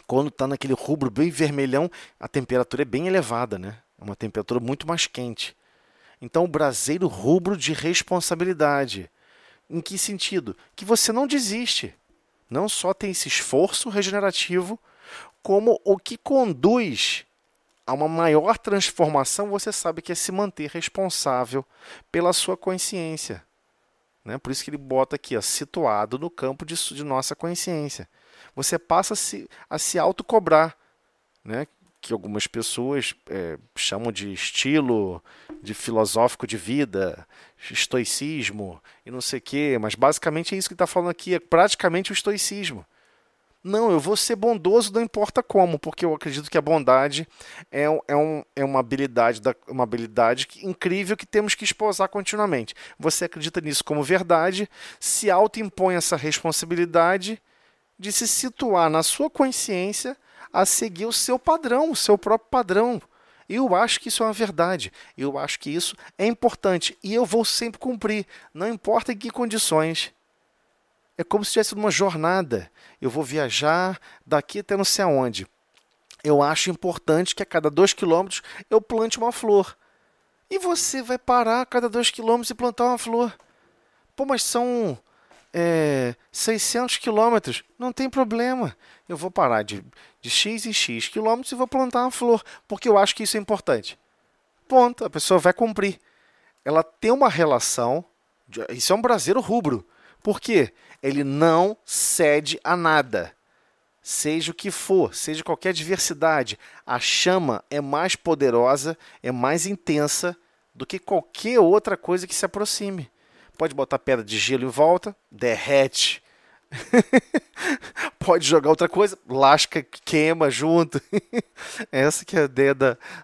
quando está naquele rubro bem vermelhão, a temperatura é bem elevada, né? É uma temperatura muito mais quente. Então, o braseiro rubro de responsabilidade. Em que sentido? Que você não desiste. Não só tem esse esforço regenerativo, como o que conduz a uma maior transformação, você sabe que é se manter responsável pela sua consciência. Né? Por isso que ele bota aqui, ó, situado no campo de nossa consciência. Você passa a se autocobrar, né? Que algumas pessoas chamam de estilo de filosófico de vida, estoicismo e não sei o quê, mas basicamente é isso que ele está falando aqui, é praticamente o estoicismo. Não, eu vou ser bondoso, não importa como, porque eu acredito que a bondade é uma habilidade incrível que temos que esposar continuamente. Você acredita nisso como verdade, se autoimpõe essa responsabilidade de se situar na sua consciência a seguir o seu padrão, o seu próprio padrão. Eu acho que isso é uma verdade. Eu acho que isso é importante. E eu vou sempre cumprir, não importa em que condições. É como se estivesse numa jornada. Eu vou viajar daqui até não sei aonde. Eu acho importante que a cada 2 quilômetros eu plante uma flor. E você vai parar a cada 2 quilômetros e plantar uma flor. Pô, mas são 600 quilômetros. Não tem problema. Eu vou parar de X em X quilômetros e vou plantar uma flor, porque eu acho que isso é importante. Ponto. A pessoa vai cumprir. Ela tem uma relação. Isso é um braseiro rubro. Por quê? Ele não cede a nada. Seja o que for, seja qualquer diversidade, a chama é mais poderosa, é mais intensa do que qualquer outra coisa que se aproxime. Pode botar pedra de gelo em volta, derrete. Pode jogar outra coisa, lasca, queima junto. Essa que é a ideia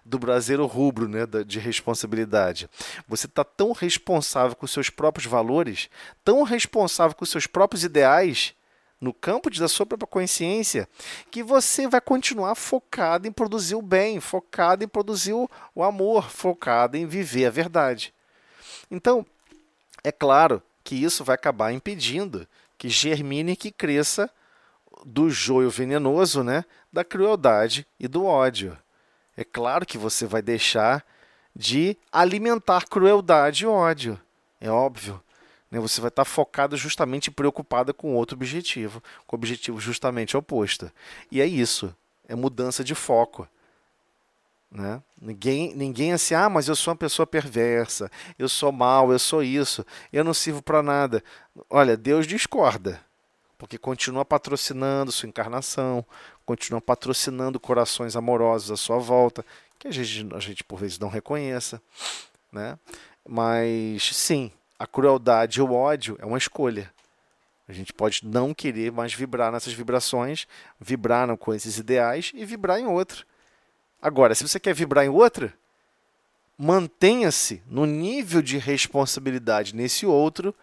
do braseiro rubro, né, de responsabilidade. Você está tão responsável com os seus próprios valores, tão responsável com os seus próprios ideais, no campo da sua própria consciência, que você vai continuar focado em produzir o bem, focado em produzir o amor, focado em viver a verdade. Então, é claro que isso vai acabar impedindo que germine e que cresça do joio venenoso, né, da crueldade e do ódio. É claro que você vai deixar de alimentar crueldade e ódio. É óbvio. Né? Você vai estar focado justamente e preocupado com outro objetivo, com o objetivo justamente oposto. E é isso. É mudança de foco. Né? Ninguém é assim, mas eu sou uma pessoa perversa, eu sou mau, eu sou isso, eu não sirvo para nada. Olha, Deus discorda, porque continua patrocinando sua encarnação, continua patrocinando corações amorosos à sua volta, que a gente por vezes não reconheça. né? Mas sim, a crueldade e o ódio é uma escolha. A gente pode não querer mais vibrar nessas vibrações, vibrar com esses ideais e vibrar em outro. Agora, se você quer vibrar em outra, mantenha-se no nível de responsabilidade nesse outro,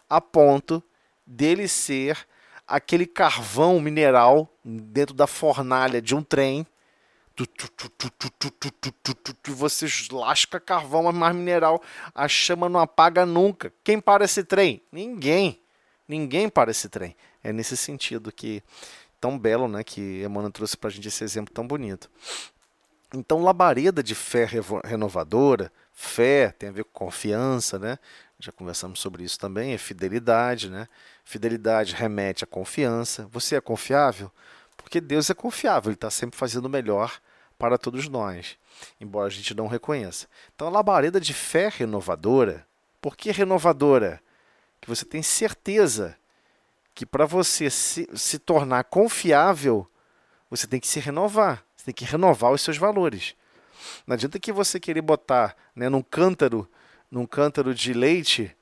a ponto dele ser aquele carvão mineral dentro da fornalha de um trem. Você lasca carvão, mais mineral, a chama não apaga nunca. Quem para esse trem? Ninguém. Ninguém para esse trem. É nesse sentido que tão belo, né, que Emmanuel trouxe para a gente esse exemplo tão bonito. Então, labareda de fé renovadora, fé tem a ver com confiança, né? Já conversamos sobre isso também, é fidelidade, né? Fidelidade remete à confiança. Você é confiável? Porque Deus é confiável, Ele está sempre fazendo o melhor para todos nós, embora a gente não reconheça. Então, a labareda de fé renovadora, por que renovadora? Que você tem certeza que para você se tornar confiável, você tem que se renovar, você tem que renovar os seus valores. Não adianta que você querer botar, né, num cântaro de leite,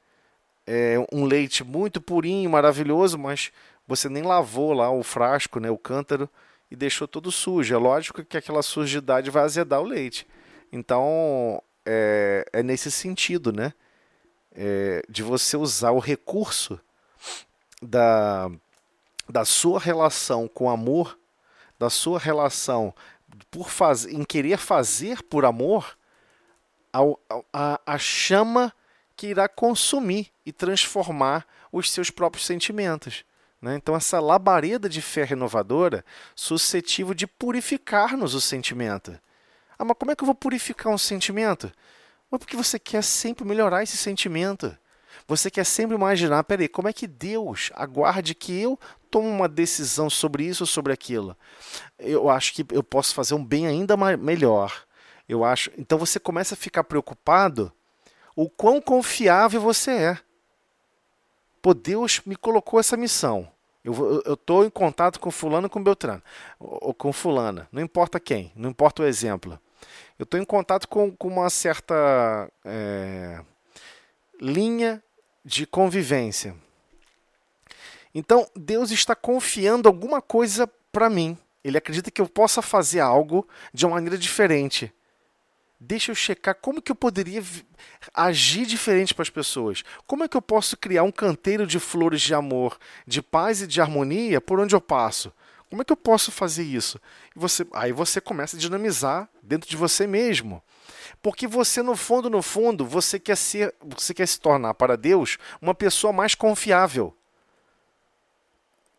um leite muito purinho, maravilhoso, mas você nem lavou lá o frasco, né, o cântaro, e deixou todo sujo. É lógico que aquela sujidade vai azedar o leite. Então, é nesse sentido, né, de você usar o recurso da sua relação com amor, da sua relação em querer fazer por amor, a chama que irá consumir e transformar os seus próprios sentimentos. Né? Então, essa labareda de fé renovadora, suscetível de purificar-nos o sentimento. Ah, mas como é que eu vou purificar um sentimento? Mas porque você quer sempre melhorar esse sentimento. Você quer sempre imaginar, peraí, como é que Deus aguarde que eu tome uma decisão sobre isso ou sobre aquilo? Eu acho que eu posso fazer um bem ainda melhor. Então você começa a ficar preocupado o quão confiável você é. Pô, Deus me colocou essa missão. Eu estou em contato com fulano e com Beltrano, ou com fulana, não importa quem, não importa o exemplo. Eu estou em contato com uma certa linha de convivência. Então, Deus está confiando alguma coisa para mim. Ele acredita que eu possa fazer algo de uma maneira diferente. Deixa eu checar como que eu poderia agir diferente para as pessoas. Como é que eu posso criar um canteiro de flores de amor, de paz e de harmonia por onde eu passo? Como é que eu posso fazer isso? Aí você começa a dinamizar dentro de você mesmo. Porque você, no fundo, você quer se tornar para Deus uma pessoa mais confiável.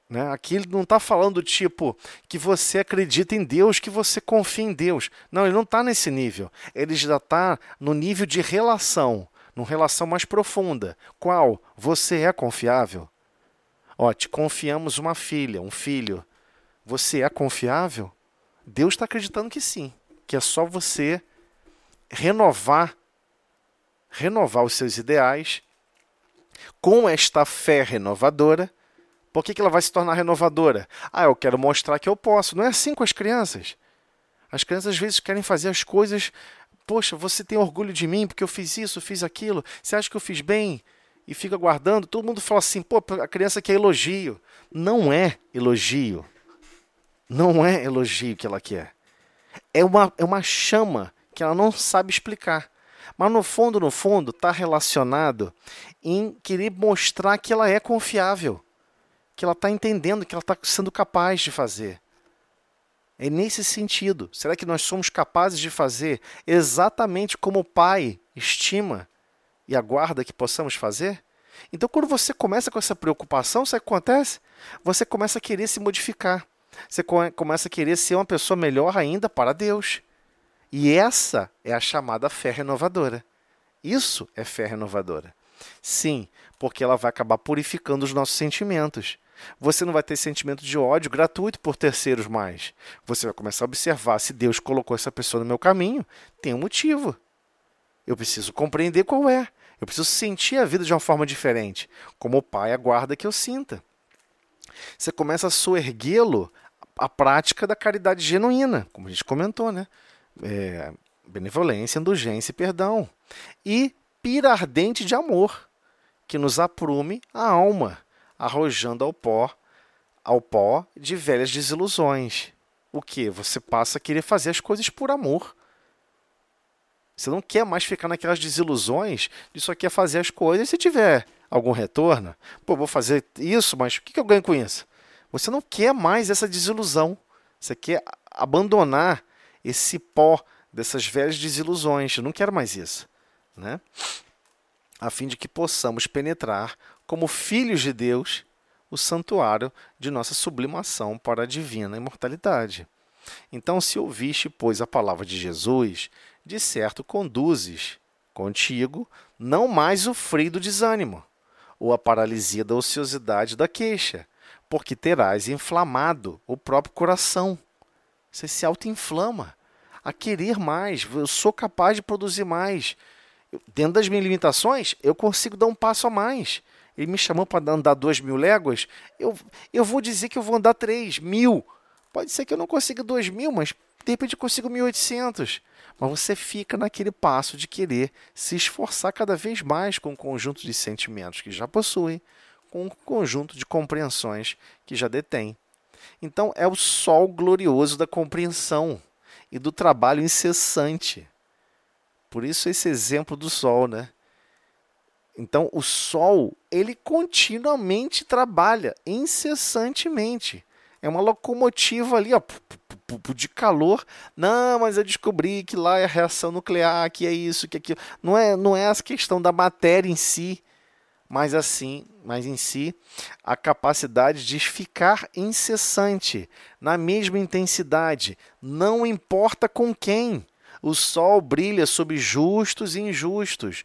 Né? Aqui ele não está falando tipo que você acredita em Deus, que você confia em Deus. Não, ele não está nesse nível. Ele já está no nível de relação, numa relação mais profunda. Qual? Você é confiável? Ó, te confiamos uma filha, um filho. Você é confiável? Deus está acreditando que sim, que é só você renovar os seus ideais com esta fé renovadora. Por que ela vai se tornar renovadora? Ah, eu quero mostrar que eu posso. Não é assim com as crianças. As crianças às vezes querem fazer as coisas. Poxa, você tem orgulho de mim porque eu fiz isso, eu fiz aquilo. Você acha que eu fiz bem? E fica guardando. Todo mundo fala assim, pô, a criança quer elogio. Não é elogio. Não é elogio que ela quer. É uma chama que ela não sabe explicar. Mas no fundo, está relacionado em querer mostrar que ela é confiável. Que ela está entendendo, que ela está sendo capaz de fazer. É nesse sentido. Será que nós somos capazes de fazer exatamente como o Pai estima e aguarda que possamos fazer? Então, quando você começa com essa preocupação, sabe o que acontece? Você começa a querer se modificar. Você começa a querer ser uma pessoa melhor ainda para Deus. E essa é a chamada fé renovadora. Isso é fé renovadora. Sim, porque ela vai acabar purificando os nossos sentimentos. Você não vai ter sentimento de ódio gratuito por terceiros mais. Você vai começar a observar se Deus colocou essa pessoa no meu caminho, tem um motivo. Eu preciso compreender qual é. Eu preciso sentir a vida de uma forma diferente, como o Pai aguarda que eu sinta. Você começa a soerguê-lo à prática da caridade genuína, como a gente comentou, né? benevolência, indulgência e perdão. E pira ardente de amor, que nos aprume a alma, arrojando ao pó de velhas desilusões. O que? Você passa a querer fazer as coisas por amor. Você não quer mais ficar naquelas desilusões de só quer fazer as coisas se tiver algum retorno. Pô, vou fazer isso, mas o que eu ganho com isso? Você não quer mais essa desilusão. Você quer abandonar esse pó dessas velhas desilusões. Eu não quero mais isso, né? A fim de que possamos penetrar, como filhos de Deus, o santuário de nossa sublimação para a divina imortalidade. Então, se ouviste, pois, a palavra de Jesus, de certo conduzes contigo não mais o frio do desânimo, ou a paralisia da ociosidade da queixa, porque terás inflamado o próprio coração. Você se auto-inflama a querer mais. Eu sou capaz de produzir mais. Dentro das minhas limitações, eu consigo dar um passo a mais. Ele me chamou para andar 2.000 léguas, eu vou dizer que eu vou andar 3.000. Pode ser que eu não consiga 2.000, mas de repente eu consigo 1.800. Mas você fica naquele passo de querer se esforçar cada vez mais com o conjunto de sentimentos que já possui, com o conjunto de compreensões que já detém. Então é o sol glorioso da compreensão e do trabalho incessante. Por isso esse exemplo do sol, né? Então o sol, ele continuamente trabalha, incessantemente. É uma locomotiva ali, ó, de calor. Não, mas eu descobri que lá é a reação nuclear, que é isso, que é aquilo. Não é essa questão da matéria em si, mas em si, a capacidade de ficar incessante, na mesma intensidade, não importa com quem. O sol brilha sobre justos e injustos.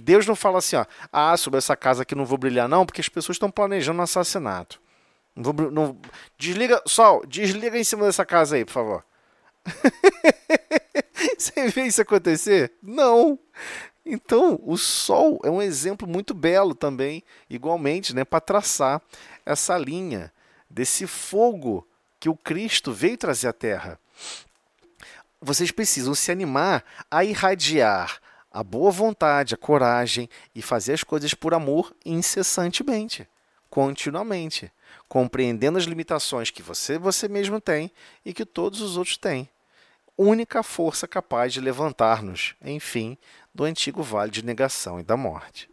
Deus não fala assim, ó, sobre essa casa aqui não vou brilhar não, porque as pessoas estão planejando um assassinato. Desliga, sol, desliga em cima dessa casa aí, por favor. Você vê isso acontecer? Não. Então, o sol é um exemplo muito belo também, igualmente, né, para traçar essa linha desse fogo que o Cristo veio trazer à Terra. Vocês precisam se animar a irradiar a boa vontade, a coragem e fazer as coisas por amor incessantemente, continuamente, compreendendo as limitações que você mesmo tem e que todos os outros têm. Única força capaz de levantar-nos, enfim, do antigo vale de negação e da morte.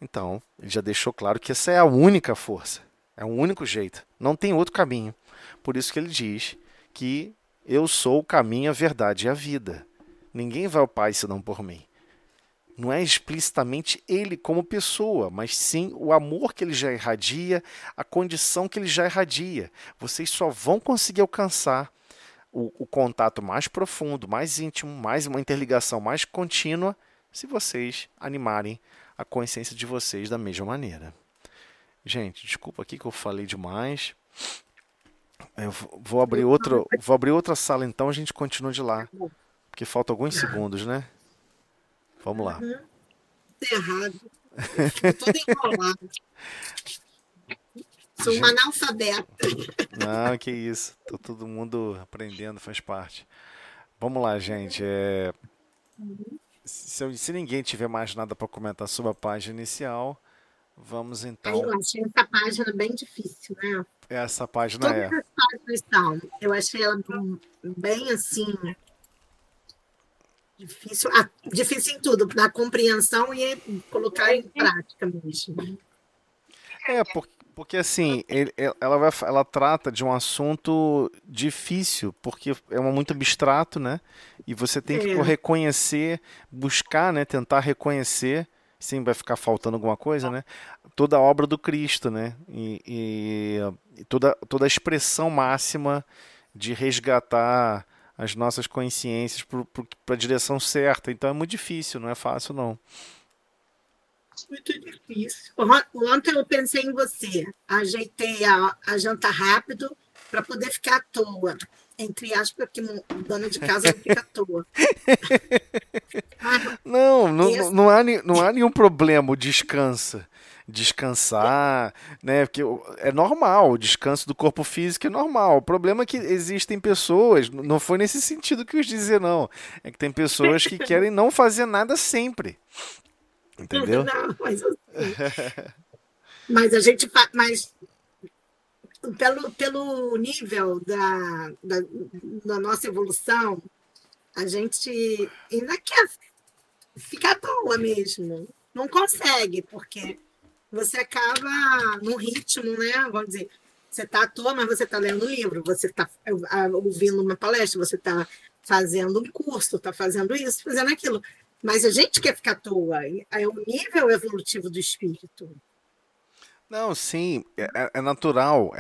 Então, ele já deixou claro que essa é a única força, é o único jeito, não tem outro caminho. Por isso que ele diz que eu sou o caminho, a verdade e a vida. Ninguém vai ao Pai senão por mim. Não é explicitamente ele como pessoa, mas sim o amor que ele já irradia, a condição que ele já irradia. Vocês só vão conseguir alcançar o contato mais profundo, mais íntimo, mais uma interligação mais contínua, se vocês animarem a consciência de vocês da mesma maneira. Gente, desculpa aqui que eu falei demais. Eu vou abrir outra sala, então a gente continua de lá, porque faltam alguns segundos, né? Vamos lá. Errado. Tudo enrolado. Sou uma analfabeta. Não, que isso. Tô todo mundo aprendendo, faz parte. Vamos lá, gente. Se ninguém tiver mais nada para comentar sobre a página inicial, vamos então. Eu achei essa página bem difícil, né? Essa página Todas as páginas são. Eu achei ela bem assim. Difícil em tudo, na compreensão e colocar em prática mesmo. Porque assim, ela trata de um assunto difícil, porque é muito abstrato, né? E você tem que reconhecer, buscar, né? Tentar reconhecer, sim, vai ficar faltando alguma coisa, né? Toda a obra do Cristo, né? E toda a expressão máxima de resgatar as nossas consciências para a direção certa. Então é muito difícil, não é fácil, não. Muito difícil. Ontem eu pensei em você. Ajeitei a janta rápido para poder ficar à toa. Entre aspas, porque dona de casa não fica à toa. Não há nenhum problema, descansa. descansar, né? Porque é normal, o descanso do corpo físico é normal. O problema é que existem pessoas, não foi nesse sentido que eu quis dizer, não. É que tem pessoas que querem não fazer nada sempre, entendeu? Não, mas assim, mas a gente mas pelo nível da nossa evolução, a gente ainda quer ficar à toa mesmo. Não consegue, porque você acaba num ritmo, né? Vamos dizer, você está à toa, mas você está lendo um livro, você está ouvindo uma palestra, você está fazendo um curso, está fazendo isso, fazendo aquilo. Mas a gente quer ficar à toa. É o nível evolutivo do espírito. Não, sim, é natural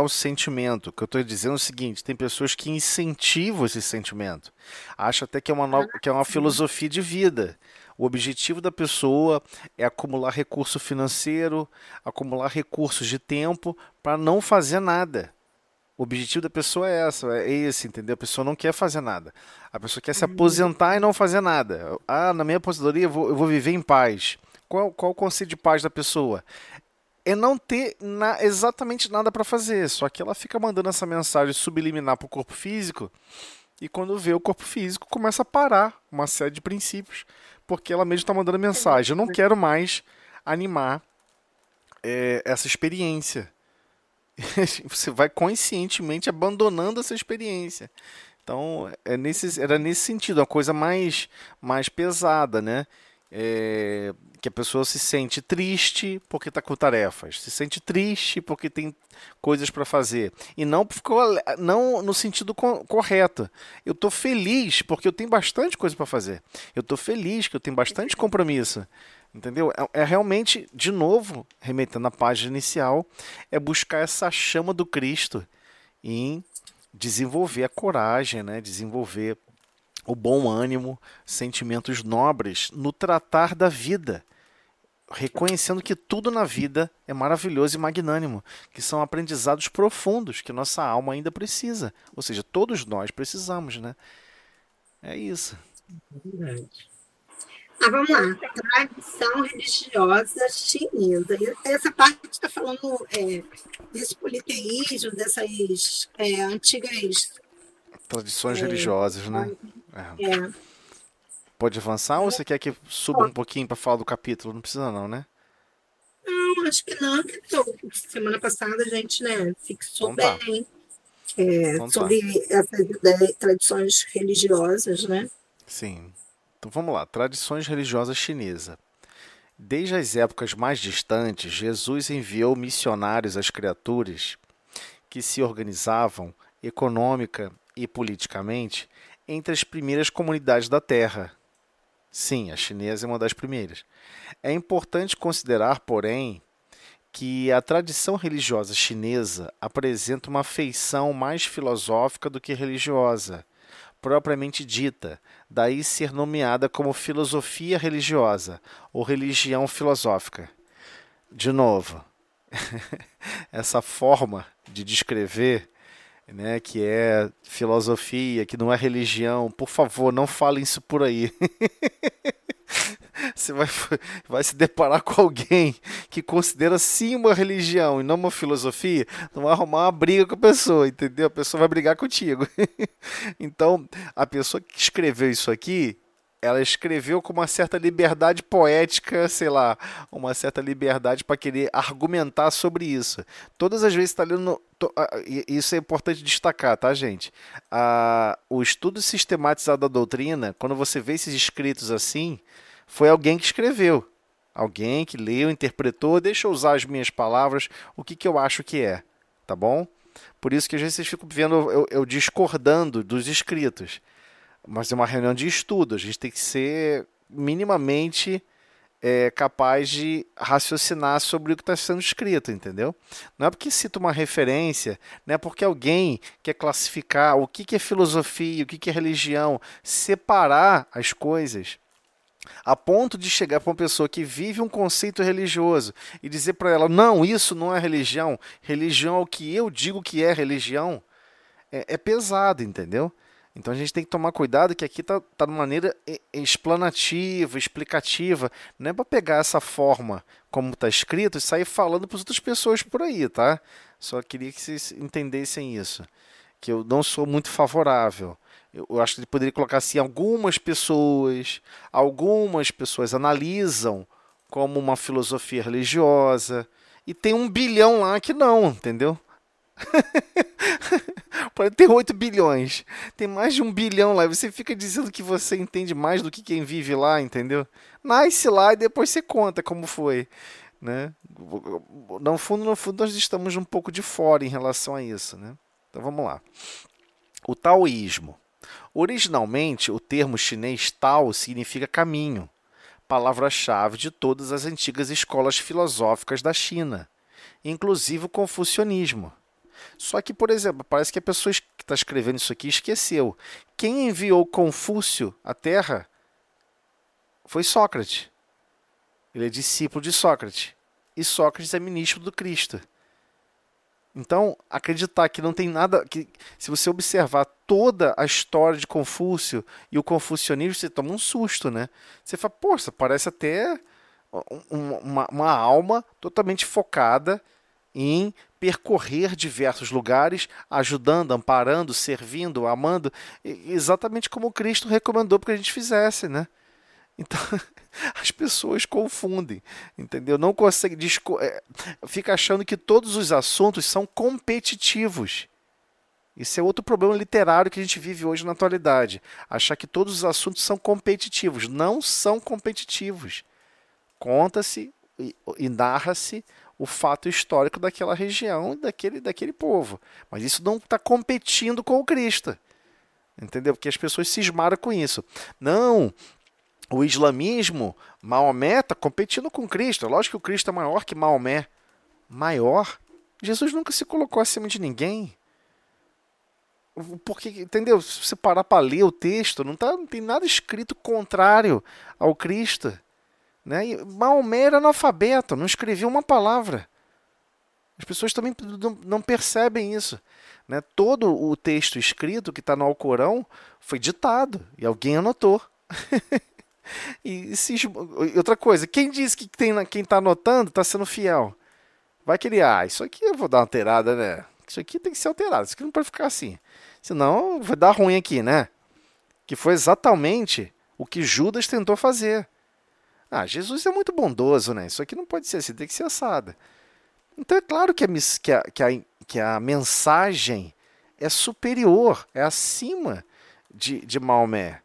o sentimento. O que eu estou dizendo é o seguinte: tem pessoas que incentivam esse sentimento. Acho até que é que é uma filosofia de vida. O objetivo da pessoa é acumular recurso financeiro, acumular recursos de tempo para não fazer nada. O objetivo da pessoa é esse, entendeu? A pessoa não quer fazer nada. A pessoa quer se aposentar e não fazer nada. Ah, na minha aposentadoria eu vou viver em paz. Qual o conceito de paz da pessoa? É não ter exatamente nada para fazer. Só que ela fica mandando essa mensagem subliminar para o corpo físico e quando vê o corpo físico começa a parar uma série de princípios porque ela mesma está mandando mensagem. Eu não quero mais animar essa experiência. Você vai conscientemente abandonando essa experiência. Então, era nesse sentido, uma coisa mais pesada, né? Que a pessoa se sente triste porque está com tarefas, se sente triste porque tem coisas para fazer. E não no sentido correto. Eu estou feliz porque eu tenho bastante coisa para fazer. Eu estou feliz que eu tenho bastante compromisso. Entendeu? É realmente, de novo, remetendo à página inicial, é buscar essa chama do Cristo em desenvolver a coragem, né? Desenvolver o bom ânimo, sentimentos nobres no tratar da vida, reconhecendo que tudo na vida é maravilhoso e magnânimo, que são aprendizados profundos que nossa alma ainda precisa. Ou seja, todos nós precisamos, né? É isso. Vamos lá. Tradição religiosa chinesa. Essa parte está falando desse politeísmo, dessas antigas tradições religiosas, né? É. Pode avançar ou você quer que suba um pouquinho para falar do capítulo? Não precisa não, né? Não, acho que não. Semana passada a gente, fixou então bem sobre essas ideias, tradições religiosas, né? Sim. Então vamos lá. Tradições religiosas chinesas. Desde as épocas mais distantes, Jesus enviou missionários às criaturas que se organizavam econômica e politicamente entre as primeiras comunidades da Terra. Sim, a chinesa é uma das primeiras. É importante considerar, porém, que a tradição religiosa chinesa apresenta uma feição mais filosófica do que religiosa, propriamente dita, daí ser nomeada como filosofia religiosa ou religião filosófica. De novo, essa forma de descrever, né, que é filosofia, que não é religião, por favor, não falem isso por aí. Você vai se deparar com alguém que considera sim uma religião e não uma filosofia, não vai arrumar uma briga com a pessoa, entendeu? A pessoa vai brigar contigo. Então, a pessoa que escreveu isso aqui, ela escreveu com uma certa liberdade poética, sei lá, uma certa liberdade para querer argumentar sobre isso. Todas as vezes está lendo. Isso é importante destacar, tá, gente? O estudo sistematizado da doutrina, quando você vê esses escritos assim, foi alguém que escreveu. Alguém que leu, interpretou, deixa eu usar as minhas palavras, o que eu acho que é, tá bom? Por isso que às vezes vocês ficam vendo eu discordando dos escritos. Mas é uma reunião de estudo, a gente tem que ser minimamente capaz de raciocinar sobre o que está sendo escrito, entendeu? Não é porque cita uma referência, não é porque alguém quer classificar o que é filosofia, o que é religião, separar as coisas, a ponto de chegar para uma pessoa que vive um conceito religioso e dizer para ela, não, isso não é religião, religião é o que eu digo que é religião, é pesado, entendeu? Então a gente tem que tomar cuidado que aqui tá de maneira explanativa, explicativa. Não é para pegar essa forma como está escrito e sair falando para as outras pessoas por aí, tá? Só queria que vocês entendessem isso. Que eu não sou muito favorável. Eu acho que ele poderia colocar assim, algumas pessoas analisam como uma filosofia religiosa, e tem 1 bilhão lá que não, entendeu? Pode ter 8 bilhões. Tem mais de 1 bilhão lá. E você fica dizendo que você entende mais do que quem vive lá, entendeu? Nasce lá e depois você conta como foi, né? No fundo, nós estamos um pouco de fora em relação a isso, né? Então vamos lá. O taoísmo. Originalmente, o termo chinês Tao significa caminho, palavra-chave de todas as antigas escolas filosóficas da China, inclusive o confucionismo. Só que, por exemplo, parece que a pessoa que está escrevendo isso aqui esqueceu. Quem enviou Confúcio à Terra foi Sócrates. Ele é discípulo de Sócrates. E Sócrates é ministro do Cristo. Então, acreditar que não tem nada... se você observar toda a história de Confúcio e o confucionismo, você toma um susto, né? Você fala, poxa, parece até uma alma totalmente focada em percorrer diversos lugares, ajudando, amparando, servindo, amando, exatamente como Cristo recomendou para que a gente fizesse, né? Então, as pessoas confundem, entendeu? Não consegue, fica achando que todos os assuntos são competitivos. Isso é outro problema literário que a gente vive hoje na atualidade. Achar que todos os assuntos são competitivos. Não são competitivos. Conta-se e narra-se o fato histórico daquela região e daquele povo. Mas isso não está competindo com o Cristo. Entendeu? Porque as pessoas cismaram com isso. Não, o islamismo, Maomé está competindo com Cristo. É lógico que o Cristo é maior que Maomé. Maior? Jesus nunca se colocou acima de ninguém. Porque, entendeu? Se você parar para ler o texto, não tem nada escrito contrário ao Cristo. Né? E Maomé era analfabeto, não escrevia uma palavra. As pessoas também não percebem isso. Né? Todo o texto escrito que está no Alcorão foi ditado e alguém anotou. Outra coisa, quem diz que quem está anotando está sendo fiel? Vai que ele, isso aqui eu vou dar uma alterada, né? Isso aqui tem que ser alterado, isso aqui não pode ficar assim. Senão vai dar ruim aqui, né? Que foi exatamente o que Judas tentou fazer. Jesus é muito bondoso, né? Isso aqui não pode ser assim, tem que ser assado. Então é claro que a mensagem é superior, é acima de Maomé.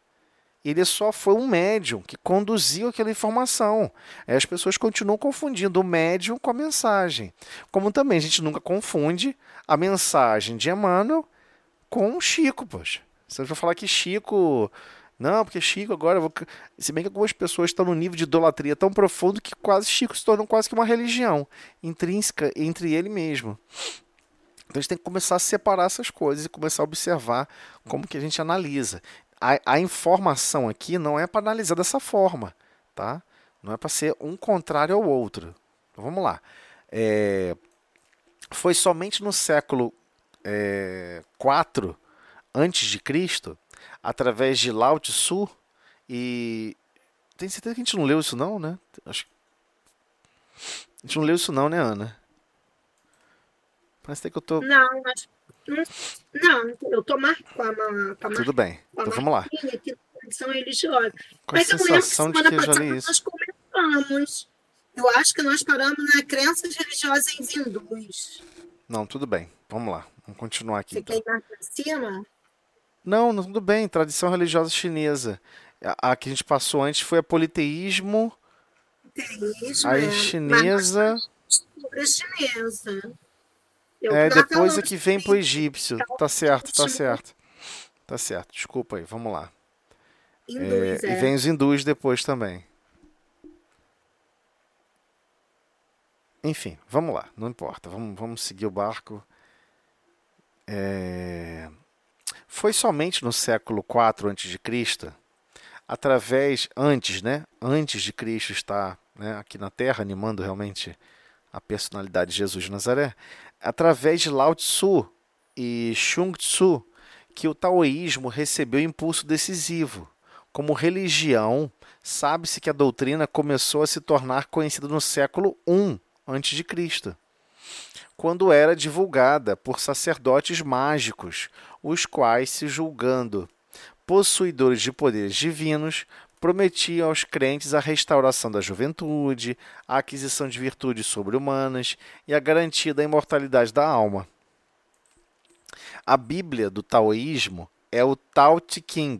Ele só foi um médium que conduziu aquela informação. Aí as pessoas continuam confundindo o médium com a mensagem. Como também a gente nunca confunde a mensagem de Emmanuel com Chico, poxa. Você vai falar que Chico... Não, porque Chico agora... Se bem que algumas pessoas estão num nível de idolatria tão profundo que quase Chico se tornou quase que uma religião intrínseca entre ele mesmo. Então a gente tem que começar a separar essas coisas e começar a observar como que a gente analisa. A informação aqui não é para analisar dessa forma, tá? Não é para ser um contrário ao outro. Então, vamos lá. Foi somente no século IV antes de Cristo, através de Lao Tzu e... Tem certeza que a gente não leu isso não, né? Acho... A gente não leu isso não, né, Ana? Parece que eu tô... Não, eu tô marcando. Tudo bem, então vamos lá. Que tradição religiosa. Com a sensação de que eu já li isso. Nós começamos. Eu acho que nós paramos na crenças religiosas em hindus. Não, tudo bem. Vamos lá. Vamos continuar aqui. Você quer ir mais pra cima? Não, tudo bem. Tradição religiosa chinesa. A que a gente passou antes foi a politeísmo. Aí chinesa. Sobre a chinesa. Depois é que vem pro egípcio. Tá certo. Tá certo. Desculpa aí, vamos lá. E vem os hindus depois também. Enfim, vamos lá, não importa. Vamos seguir o barco. Foi somente no século IV a.C., antes de Cristo estar, né, aqui na Terra, animando realmente a personalidade de Jesus de Nazaré, através de Lao Tzu e Xun Tzu, que o taoísmo recebeu impulso decisivo. Como religião, sabe-se que a doutrina começou a se tornar conhecida no século I a.C., quando era divulgada por sacerdotes mágicos, os quais, se julgando possuidores de poderes divinos, prometiam aos crentes a restauração da juventude, a aquisição de virtudes sobre-humanas e a garantia da imortalidade da alma. A Bíblia do taoísmo é o Tao Te Ching,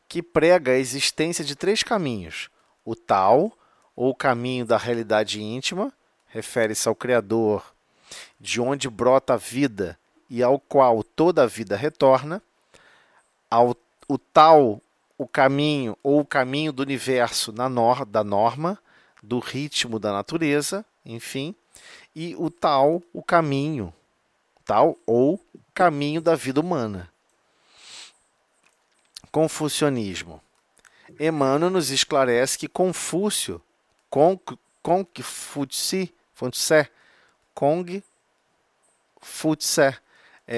que prega a existência de 3 caminhos. O Tao, ou caminho da realidade íntima, refere-se ao Criador, de onde brota a vida e ao qual toda a vida retorna. O Tao, o caminho, ou o caminho do universo da norma, do ritmo da natureza, enfim. E o Tao, o caminho, Tao, ou caminho da vida humana. Confucionismo. Emmanuel nos esclarece que Confúcio, Kongfutse,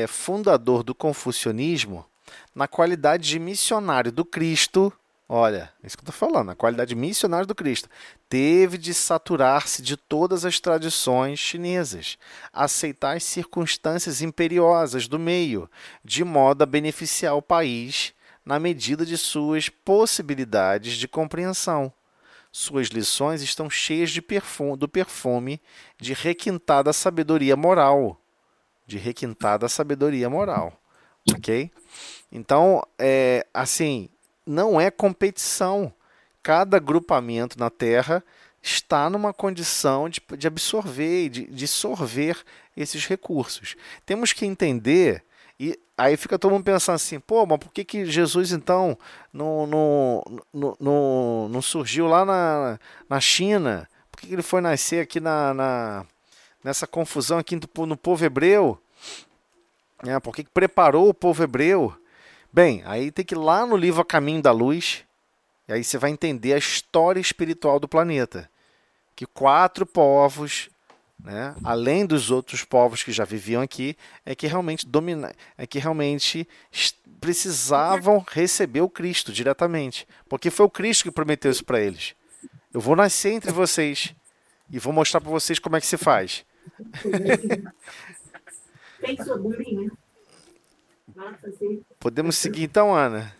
fundador do confucionismo, na qualidade de missionário do Cristo, olha, é isso que eu estou falando, na qualidade de missionário do Cristo, teve de saturar-se de todas as tradições chinesas, aceitar as circunstâncias imperiosas do meio, de modo a beneficiar o país na medida de suas possibilidades de compreensão. Suas lições estão cheias do perfume de requintada sabedoria moral. Ok? Então, não é competição. Cada agrupamento na Terra está numa condição de absorver, de sorver esses recursos. Temos que entender, e aí fica todo mundo pensando assim, pô, mas por que Jesus, então, não surgiu lá na China? Por que ele foi nascer aqui nessa confusão aqui no povo hebreu? Por que preparou o povo hebreu? Bem, aí tem que ir lá no livro A Caminho da Luz, e aí você vai entender a história espiritual do planeta. Que 4 povos, né, além dos outros povos que já viviam aqui, é que realmente precisavam receber o Cristo diretamente. Porque foi o Cristo que prometeu isso para eles. Eu vou nascer entre vocês e vou mostrar para vocês como é que se faz. Podemos seguir então, Ana?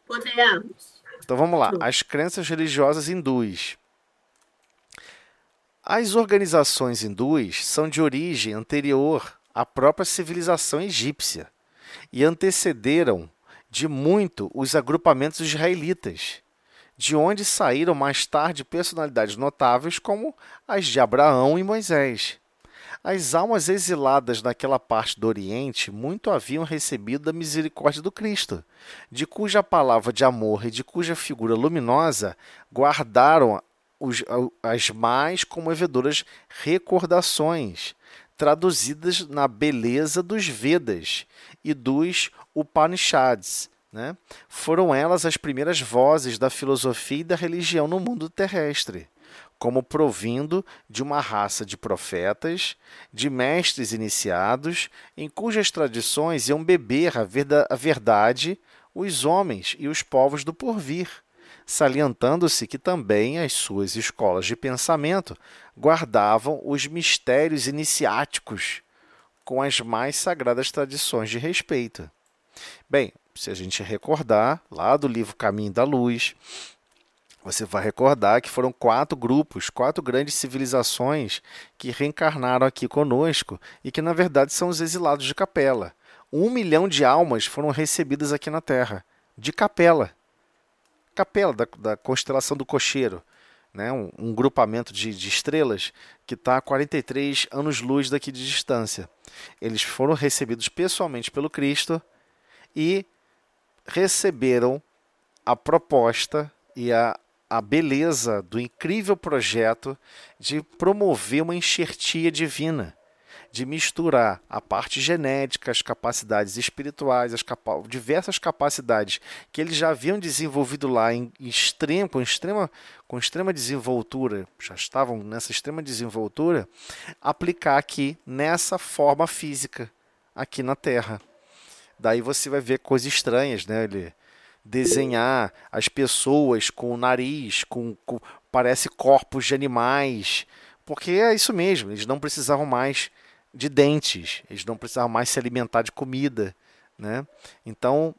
Podemos. Então vamos lá. As crenças religiosas hindus. As organizações hindus são de origem anterior à própria civilização egípcia e antecederam de muito os agrupamentos israelitas, de onde saíram mais tarde personalidades notáveis como as de Abraão e Moisés. As almas exiladas naquela parte do Oriente muito haviam recebido da misericórdia do Cristo, de cuja palavra de amor e de cuja figura luminosa guardaram as mais comovedoras recordações, traduzidas na beleza dos Vedas e dos Upanishads. Né? Foram elas as primeiras vozes da filosofia e da religião no mundo terrestre, como provindo de uma raça de profetas, de mestres iniciados, em cujas tradições iam beber a verdade os homens e os povos do porvir, salientando-se que também as suas escolas de pensamento guardavam os mistérios iniciáticos com as mais sagradas tradições de respeito. Bem, se a gente recordar, lá do livro Caminho da Luz, você vai recordar que foram 4 grupos, 4 grandes civilizações que reencarnaram aqui conosco e que, na verdade, são os exilados de Capela. 1 milhão de almas foram recebidas aqui na Terra, de Capela. Capela, da constelação do Cocheiro, né? Um grupamento de estrelas que está a 43 anos-luz daqui de distância. Eles foram recebidos pessoalmente pelo Cristo e receberam a proposta e a beleza do incrível projeto de promover uma enxertia divina, de misturar a parte genética, as capacidades espirituais, diversas capacidades que eles já haviam desenvolvido lá com extrema desenvoltura, já estavam nessa extrema desenvoltura, aplicar aqui nessa forma física, aqui na Terra. Daí você vai ver coisas estranhas, né? Ele desenhar as pessoas com o nariz, parece corpos de animais, porque é isso mesmo, eles não precisavam mais de dentes, eles não precisavam mais se alimentar de comida, né? Então,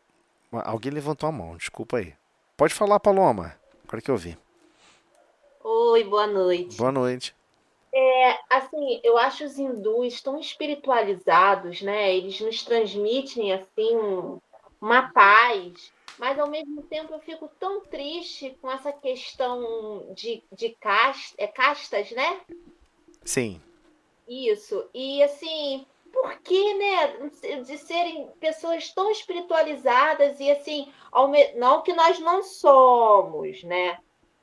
alguém levantou a mão, desculpa aí. Pode falar, Paloma, agora que eu vi. Oi, boa Boa noite. noite. Assim, eu acho os hindus tão espiritualizados, né? Eles nos transmitem assim uma paz, mas ao mesmo tempo eu fico tão triste com essa questão de castas, né? Sim. Isso. E assim, por que, né, de serem pessoas tão espiritualizadas e assim, não que nós não somos, né?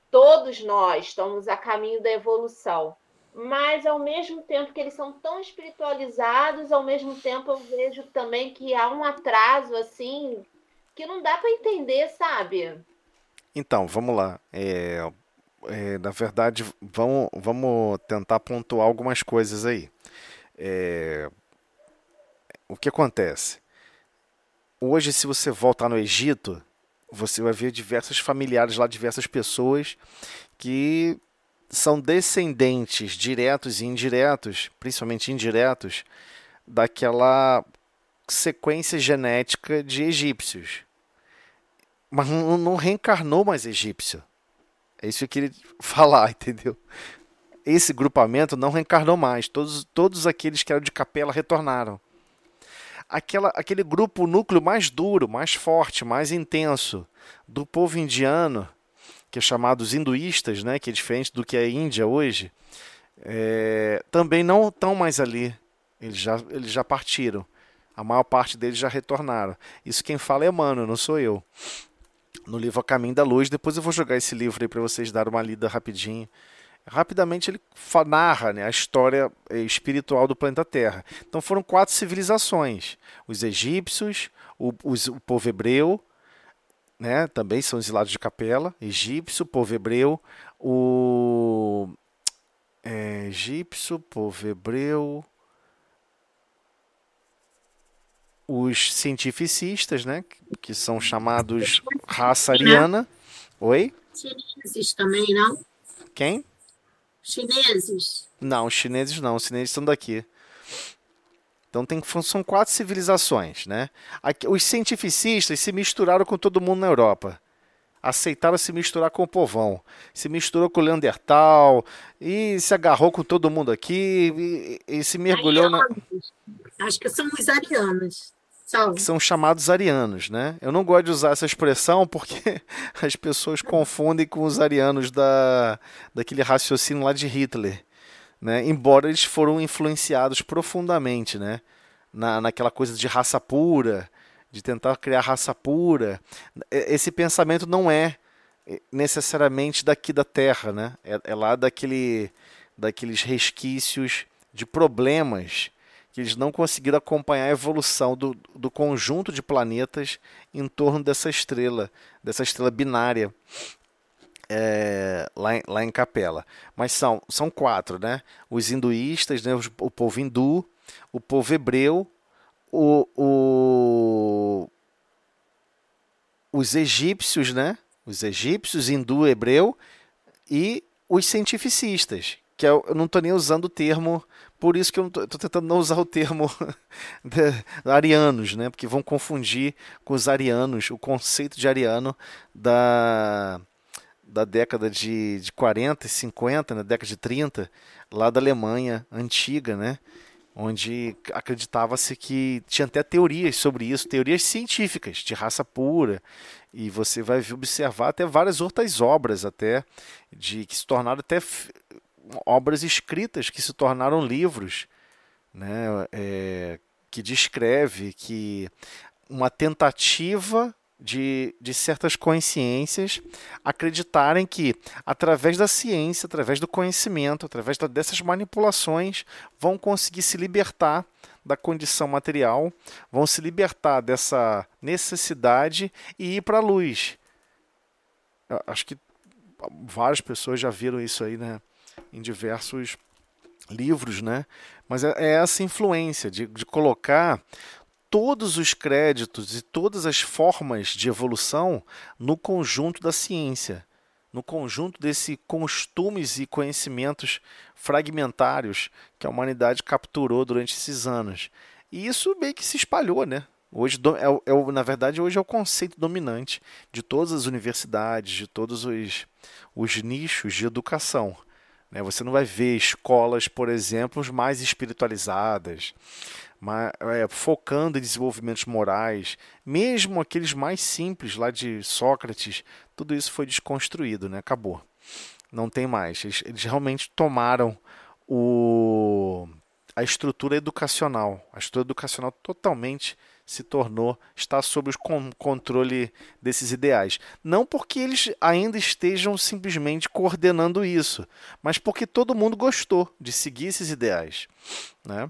Todos nós estamos a caminho da evolução. Mas, ao mesmo tempo que eles são tão espiritualizados, ao mesmo tempo eu vejo também que há um atraso, assim, que não dá para entender, sabe? Então, vamos lá. Na verdade, vamos tentar pontuar algumas coisas aí. O que acontece? Hoje, se você voltar no Egito, você vai ver diversos familiares lá, diversas pessoas que são descendentes diretos e indiretos, principalmente indiretos, daquela sequência genética de egípcios. Mas não reencarnou mais egípcio. É isso que eu queria falar, entendeu? Esse grupamento não reencarnou mais. Todos aqueles que eram de capela retornaram. Aquele grupo, o núcleo mais duro, mais forte, mais intenso do povo indiano, que é chamado os hinduístas, né, que é diferente do que é a Índia hoje, também não estão mais ali. Eles já partiram. A maior parte deles já retornaram. Isso quem fala é Emmanuel, não sou eu. No livro A Caminho da Luz, depois eu vou jogar esse livro aí para vocês darem uma lida rapidinho. Rapidamente ele narra, né, a história espiritual do planeta Terra. Então foram 4 civilizações. Os egípcios, o povo hebreu, né, também são exilados de capela. Egípcio, povo hebreu, egípcio, povo hebreu, os cientificistas, né, que são chamados raça ariana. Oi? Chineses também, não? Quem? Chineses. Não, os chineses não. Os chineses são daqui. Então são 4 civilizações, né? Os cientificistas se misturaram com todo mundo na Europa. Aceitaram se misturar com o povão. Se misturou com o Neandertal e se agarrou com todo mundo aqui e se mergulhou na... Acho que são os arianos. Que são chamados arianos, né? Eu não gosto de usar essa expressão porque as pessoas confundem com os arianos daquele raciocínio lá de Hitler, né? Embora eles foram influenciados profundamente, né? Naquela coisa de raça pura, de tentar criar raça pura. Esse pensamento não é necessariamente daqui da Terra, né? É lá daqueles resquícios de problemas que eles não conseguiram acompanhar a evolução do conjunto de planetas em torno dessa estrela binária lá em Capela. Mas são 4, né? Os hinduístas, né? O povo hindu, o povo hebreu, os egípcios, né? Os egípcios, hindu, hebreu e os cientificistas, que eu não estou nem usando o termo, por isso que eu estou tentando não usar o termo arianos, né? Porque vão confundir com os arianos, o conceito de ariano da década de 40 e 50, na década de 30, lá da Alemanha antiga, né? Onde acreditava-se que tinha até teorias sobre isso, teorias científicas de raça pura, e você vai observar até várias outras obras até que se tornaram até obras escritas que se tornaram livros, né? Que descreve que uma tentativa de certas consciências acreditarem que, através da ciência, através do conhecimento, através dessas manipulações, vão conseguir se libertar da condição material, vão se libertar dessa necessidade e ir para a luz. Eu acho que várias pessoas já viram isso aí, né, em diversos livros, né? Mas é essa influência de colocar todos os créditos e todas as formas de evolução no conjunto da ciência, no conjunto desses costumes e conhecimentos fragmentários que a humanidade capturou durante esses anos. E isso meio que se espalhou, né? Hoje, na verdade, hoje é o conceito dominante de todas as universidades, de todos os nichos de educação. Né? Você não vai ver escolas, por exemplo, mais espiritualizadas, focando em desenvolvimentos morais, mesmo aqueles mais simples lá de Sócrates, tudo isso foi desconstruído, né? Acabou. Não tem mais. Eles realmente tomaram a estrutura educacional. A estrutura educacional totalmente está sob o controle desses ideais. Não porque eles ainda estejam simplesmente coordenando isso, mas porque todo mundo gostou de seguir esses ideais, né?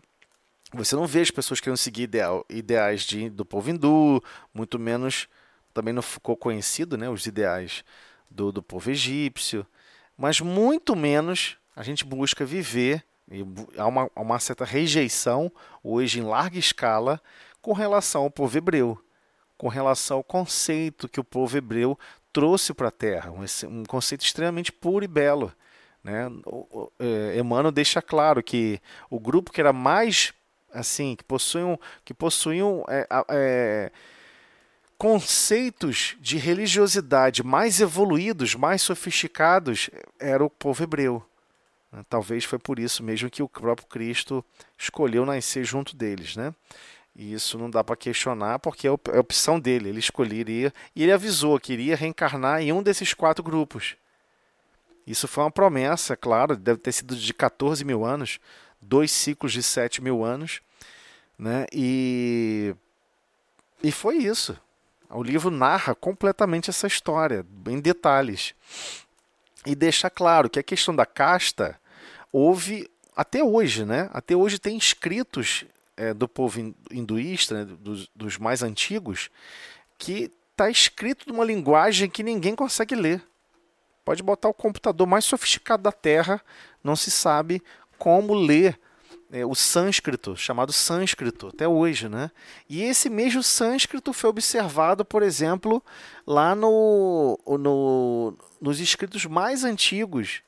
Você não vê as pessoas querendo seguir ideais do povo hindu, muito menos, também não ficou conhecido, né, os ideais do povo egípcio, mas muito menos a gente busca viver, e há uma certa rejeição, hoje em larga escala, com relação ao povo hebreu, com relação ao conceito que o povo hebreu trouxe para a Terra, um conceito extremamente puro e belo. Né? Emmanuel deixa claro que o grupo que era mais assim, que possuíam conceitos de religiosidade mais evoluídos, mais sofisticados, era o povo hebreu. Talvez foi por isso mesmo que o próprio Cristo escolheu nascer junto deles, né? E isso não dá para questionar, porque é a opção dele. Ele escolheria, e ele avisou que iria reencarnar em um desses 4 grupos. Isso foi uma promessa, claro, deve ter sido de 14 mil anos, 2 ciclos de 7 mil anos, né? E foi isso. O livro narra completamente essa história, em detalhes. E deixa claro que a questão da casta houve até hoje, né? Até hoje tem escritos do povo hinduísta, né? dos mais antigos, que está escrito numa linguagem que ninguém consegue ler. Pode botar o computador mais sofisticado da Terra, não se sabe como ler o sânscrito, chamado sânscrito, até hoje, né? E esse mesmo sânscrito foi observado, por exemplo, lá nos escritos mais antigos,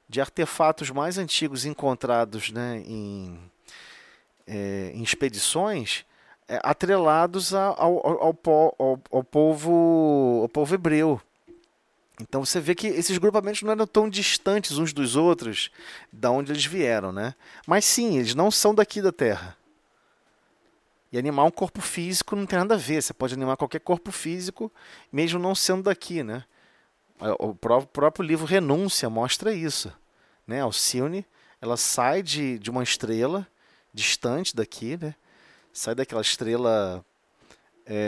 de artefatos mais antigos encontrados, né, em expedições, atrelados ao povo hebreu. Então você vê que esses grupamentos não eram tão distantes uns dos outros, da onde eles vieram, né? Mas sim, eles não são daqui da Terra. E animar um corpo físico não tem nada a ver. Você pode animar qualquer corpo físico, mesmo não sendo daqui, né? O próprio livro Renúncia mostra isso, né? Alcione, ela sai de uma estrela distante daqui, né? Sai daquela estrela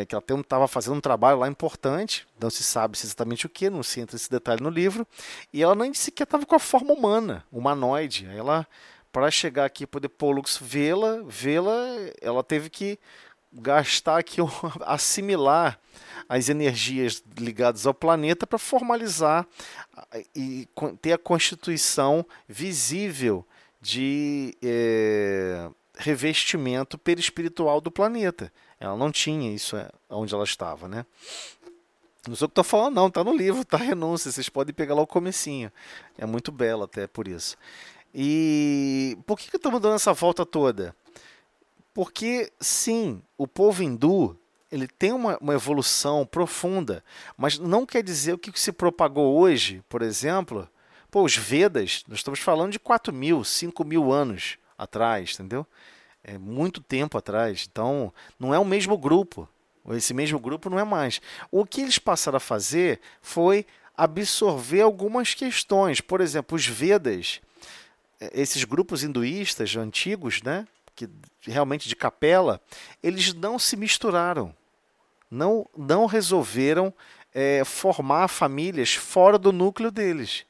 que ela estava fazendo um trabalho lá importante, não se sabe exatamente o que, não se entra esse detalhe no livro, e ela nem sequer estava com a forma humana, humanoide. Ela, para chegar aqui e poder Pollux vê-la, ela teve que gastar aqui, assimilar as energias ligadas ao planeta para formalizar e ter a constituição visível de revestimento perispiritual do planeta. Ela não tinha isso onde ela estava, né? Não sou o que estou falando, não. Está no livro, está Renúncia. Vocês podem pegar lá o comecinho. É muito belo até por isso. E por que estamos dando essa volta toda? Porque, sim, o povo hindu ele tem uma evolução profunda, mas não quer dizer o que se propagou hoje, por exemplo. Pô, os Vedas, nós estamos falando de 4.000, 5.000 anos atrás, entendeu? É muito tempo atrás. Então, não é o mesmo grupo. Esse mesmo grupo não é mais. O que eles passaram a fazer foi absorver algumas questões. Por exemplo, os Vedas, esses grupos hinduístas antigos, né, que realmente de capela, eles não se misturaram. Não resolveram formar famílias fora do núcleo deles.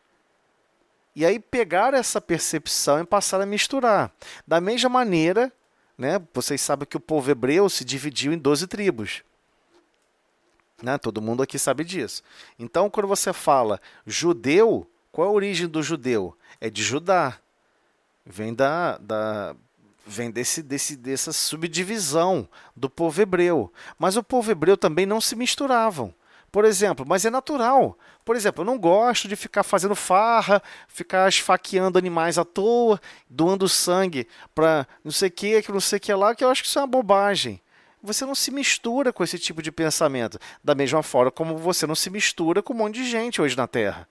E aí pegaram essa percepção e passaram a misturar. Da mesma maneira, né, vocês sabem que o povo hebreu se dividiu em 12 tribos. Né? Todo mundo aqui sabe disso. Então, quando você fala judeu, qual é a origem do judeu? É de Judá. Vem Vem dessa subdivisão do povo hebreu. Mas o povo hebreu também não se misturavam. Por exemplo, mas é natural. Por exemplo, eu não gosto de ficar fazendo farra, ficar esfaqueando animais à toa, doando sangue para não sei o que não sei o que lá, que eu acho que isso é uma bobagem. Você não se mistura com esse tipo de pensamento. Da mesma forma como você não se mistura com um monte de gente hoje na Terra.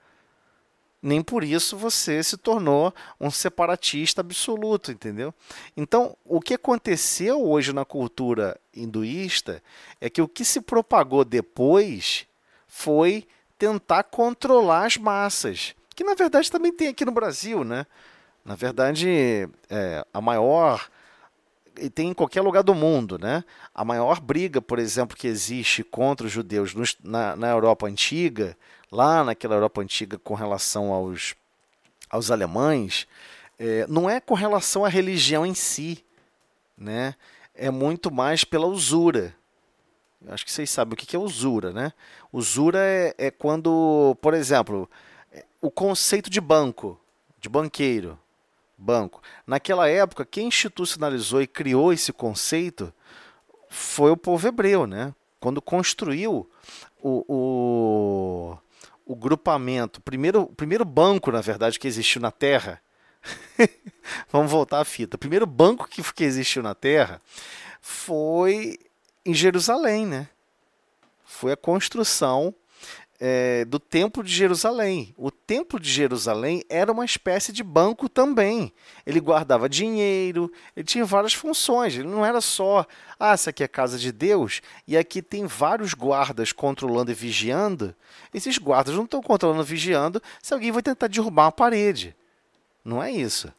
Nem por isso você se tornou um separatista absoluto, entendeu? Então, o que aconteceu hoje na cultura hinduísta é que o que se propagou depois foi tentar controlar as massas, que na verdade também tem aqui no Brasil, né? Na verdade, a maior, e tem em qualquer lugar do mundo, né? A maior briga, por exemplo, que existe contra os judeus na Europa Antiga, lá naquela Europa Antiga com relação aos alemães, não é com relação à religião em si, né? É muito mais pela usura. Eu acho que vocês sabem o que é usura, né? Usura é quando, por exemplo, o conceito de banco, de banqueiro, banco. Naquela época, quem institucionalizou e criou esse conceito foi o povo hebreu, né? Quando construiu o grupamento, o primeiro banco, na verdade, que existiu na Terra. Vamos voltar à fita. O primeiro banco que existiu na Terra foi em Jerusalém, né? Foi a construção do Templo de Jerusalém. O Templo de Jerusalém era uma espécie de banco também. Ele guardava dinheiro, ele tinha várias funções. Ele não era só, essa aqui é a casa de Deus e aqui tem vários guardas controlando e vigiando. Esses guardas não estão controlando e vigiando se alguém vai tentar derrubar uma parede. Não é isso.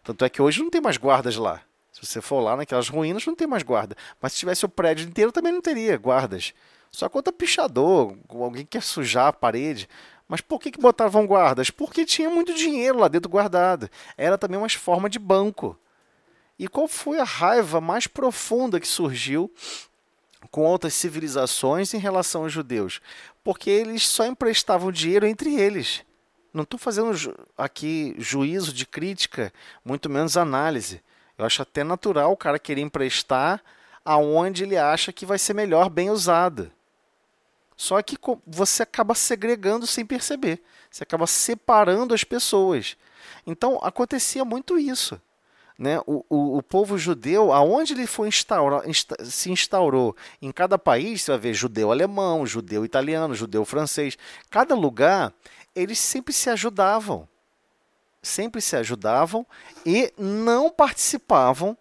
Tanto é que hoje não tem mais guardas lá. Se você for lá naquelas ruínas, não tem mais guarda. Mas se tivesse o prédio inteiro, também não teria guardas. Só conta pichador, alguém que quer sujar a parede. Mas por que botavam guardas? Porque tinha muito dinheiro lá dentro guardado. Era também uma forma de banco. E qual foi a raiva mais profunda que surgiu com outras civilizações em relação aos judeus? Porque eles só emprestavam dinheiro entre eles. Não estou fazendo aqui juízo de crítica, muito menos análise. Eu acho até natural o cara querer emprestar aonde ele acha que vai ser melhor bem usado. Só que você acaba segregando sem perceber. Você acaba separando as pessoas. Então, acontecia muito isso. Né? O povo judeu, aonde ele foi se instaurou em cada país, você vai ver judeu alemão, judeu italiano, judeu francês. Cada lugar, eles sempre se ajudavam. Sempre se ajudavam e não participavam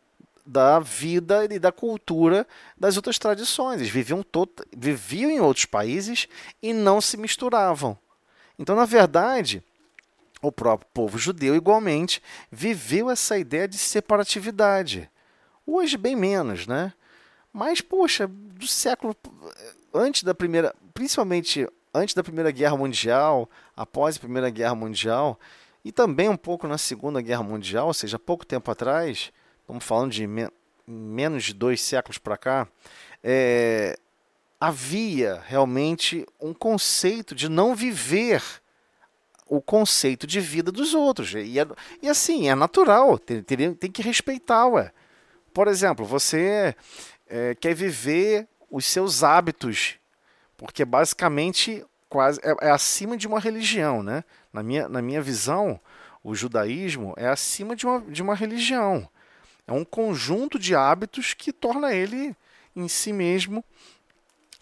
da vida e da cultura das outras tradições. Eles viviam em outros países e não se misturavam. Então, na verdade, o próprio povo judeu, igualmente, viveu essa ideia de separatividade. Hoje, bem menos, né? Mas, poxa, do século... principalmente antes da Primeira Guerra Mundial, após a Primeira Guerra Mundial, e também um pouco na Segunda Guerra Mundial, ou seja, pouco tempo atrás, estamos falando de menos de 2 séculos para cá, havia realmente um conceito de não viver o conceito de vida dos outros. E assim, é natural, tem que respeitar, ué. Por exemplo, você quer viver os seus hábitos, porque basicamente quase é acima de uma religião, né? Na minha visão, o judaísmo é acima de uma religião. É um conjunto de hábitos que torna ele, em si mesmo,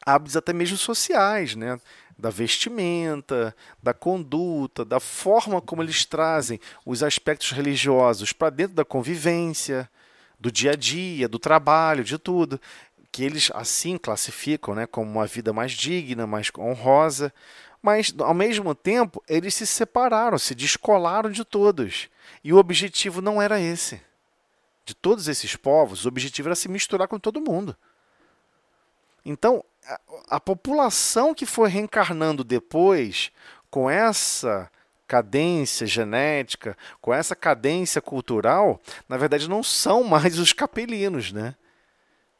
hábitos até mesmo sociais, né? Da vestimenta, da conduta, da forma como eles trazem os aspectos religiosos para dentro da convivência, do dia a dia, do trabalho, de tudo. Que eles assim classificam, né, como uma vida mais digna, mais honrosa. Mas, ao mesmo tempo, eles se separaram, se descolaram de todos. E o objetivo não era esse. De todos esses povos, o objetivo era se misturar com todo mundo. Então, a população que foi reencarnando depois, com essa cadência genética, com essa cadência cultural, na verdade não são mais os capelinos, né?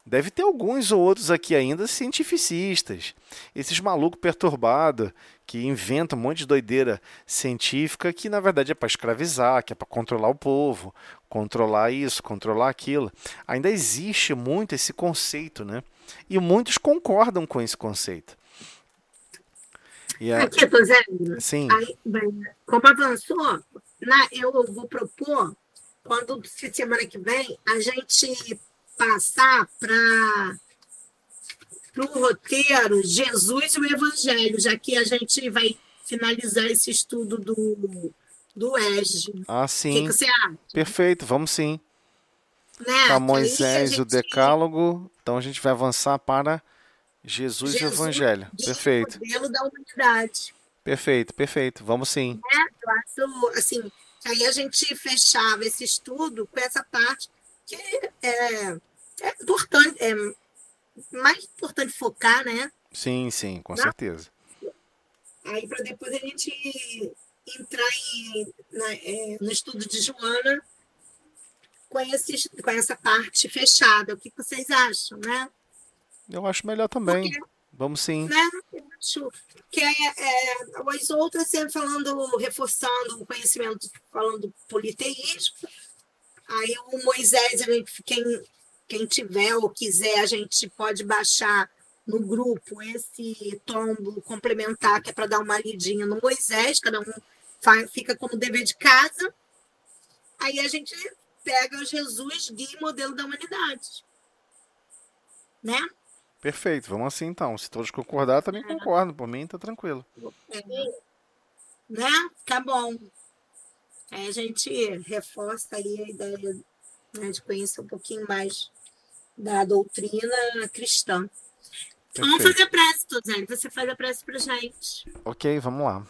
Deve ter alguns ou outros aqui ainda cientificistas. Esses malucos perturbados que inventam um monte de doideira científica que, na verdade, é para escravizar, que é para controlar o povo, controlar isso, controlar aquilo. Ainda existe muito esse conceito, né? E muitos concordam com esse conceito. Aqui, Tosélio, sim. Como avançou, eu vou propor, quando semana que vem, a gente passar para o roteiro Jesus e o Evangelho, já que a gente vai finalizar esse estudo do ESG. Sim. O que você acha? Perfeito, vamos sim. Né? Para Moisés e o Decálogo, então a gente vai avançar para Jesus e o Evangelho. Perfeito. Modelo da humanidade. Perfeito. Vamos sim. Eu acho, assim, que aí a gente fechava esse estudo com essa parte que é importante, é mais importante focar, né? Sim, com certeza. Aí para depois a gente entrar no estudo de Joana com essa parte fechada. O que vocês acham, né? Eu acho melhor também. Porque, vamos sim. Né? Eu acho que as outras sempre reforçando o conhecimento, falando politeísmo. Aí o Moisés, quem tiver ou quiser, a gente pode baixar no grupo esse tombo complementar, que é para dar uma lidinha no Moisés, cada um fica como dever de casa. Aí a gente pega o Jesus, guia e modelo da humanidade. Né? Perfeito, vamos assim então. Se todos concordar, também concordo. Por mim, tá tranquilo. Né? Tá bom. Aí a gente reforça aí a ideia, né, de conhecer um pouquinho mais da doutrina cristã. Então, vamos fazer a prece, Tosélio. Você faz a prece pra gente. Ok, vamos lá.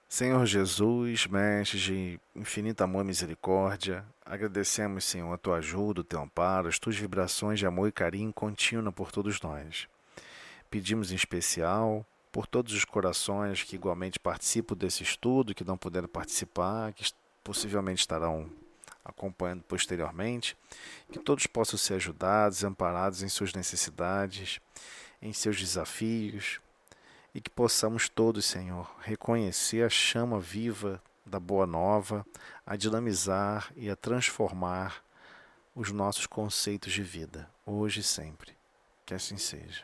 Senhor Jesus, mestre de infinito amor e misericórdia, agradecemos, Senhor, a tua ajuda, o teu amparo, as tuas vibrações de amor e carinho contínua por todos nós. Pedimos em especial por todos os corações que igualmente participam desse estudo, que não puderam participar, que possivelmente estarão acompanhando posteriormente, que todos possam ser ajudados, amparados em suas necessidades, em seus desafios, e que possamos todos, Senhor, reconhecer a chama viva da Boa Nova, a dinamizar e a transformar os nossos conceitos de vida, hoje e sempre. Que assim seja.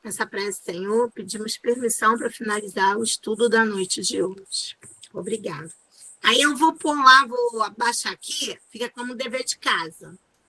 Essa prece, Senhor, pedimos permissão para finalizar o estudo da noite de hoje. Obrigada. Aí eu vou pôr lá, vou abaixar aqui, fica como dever de casa.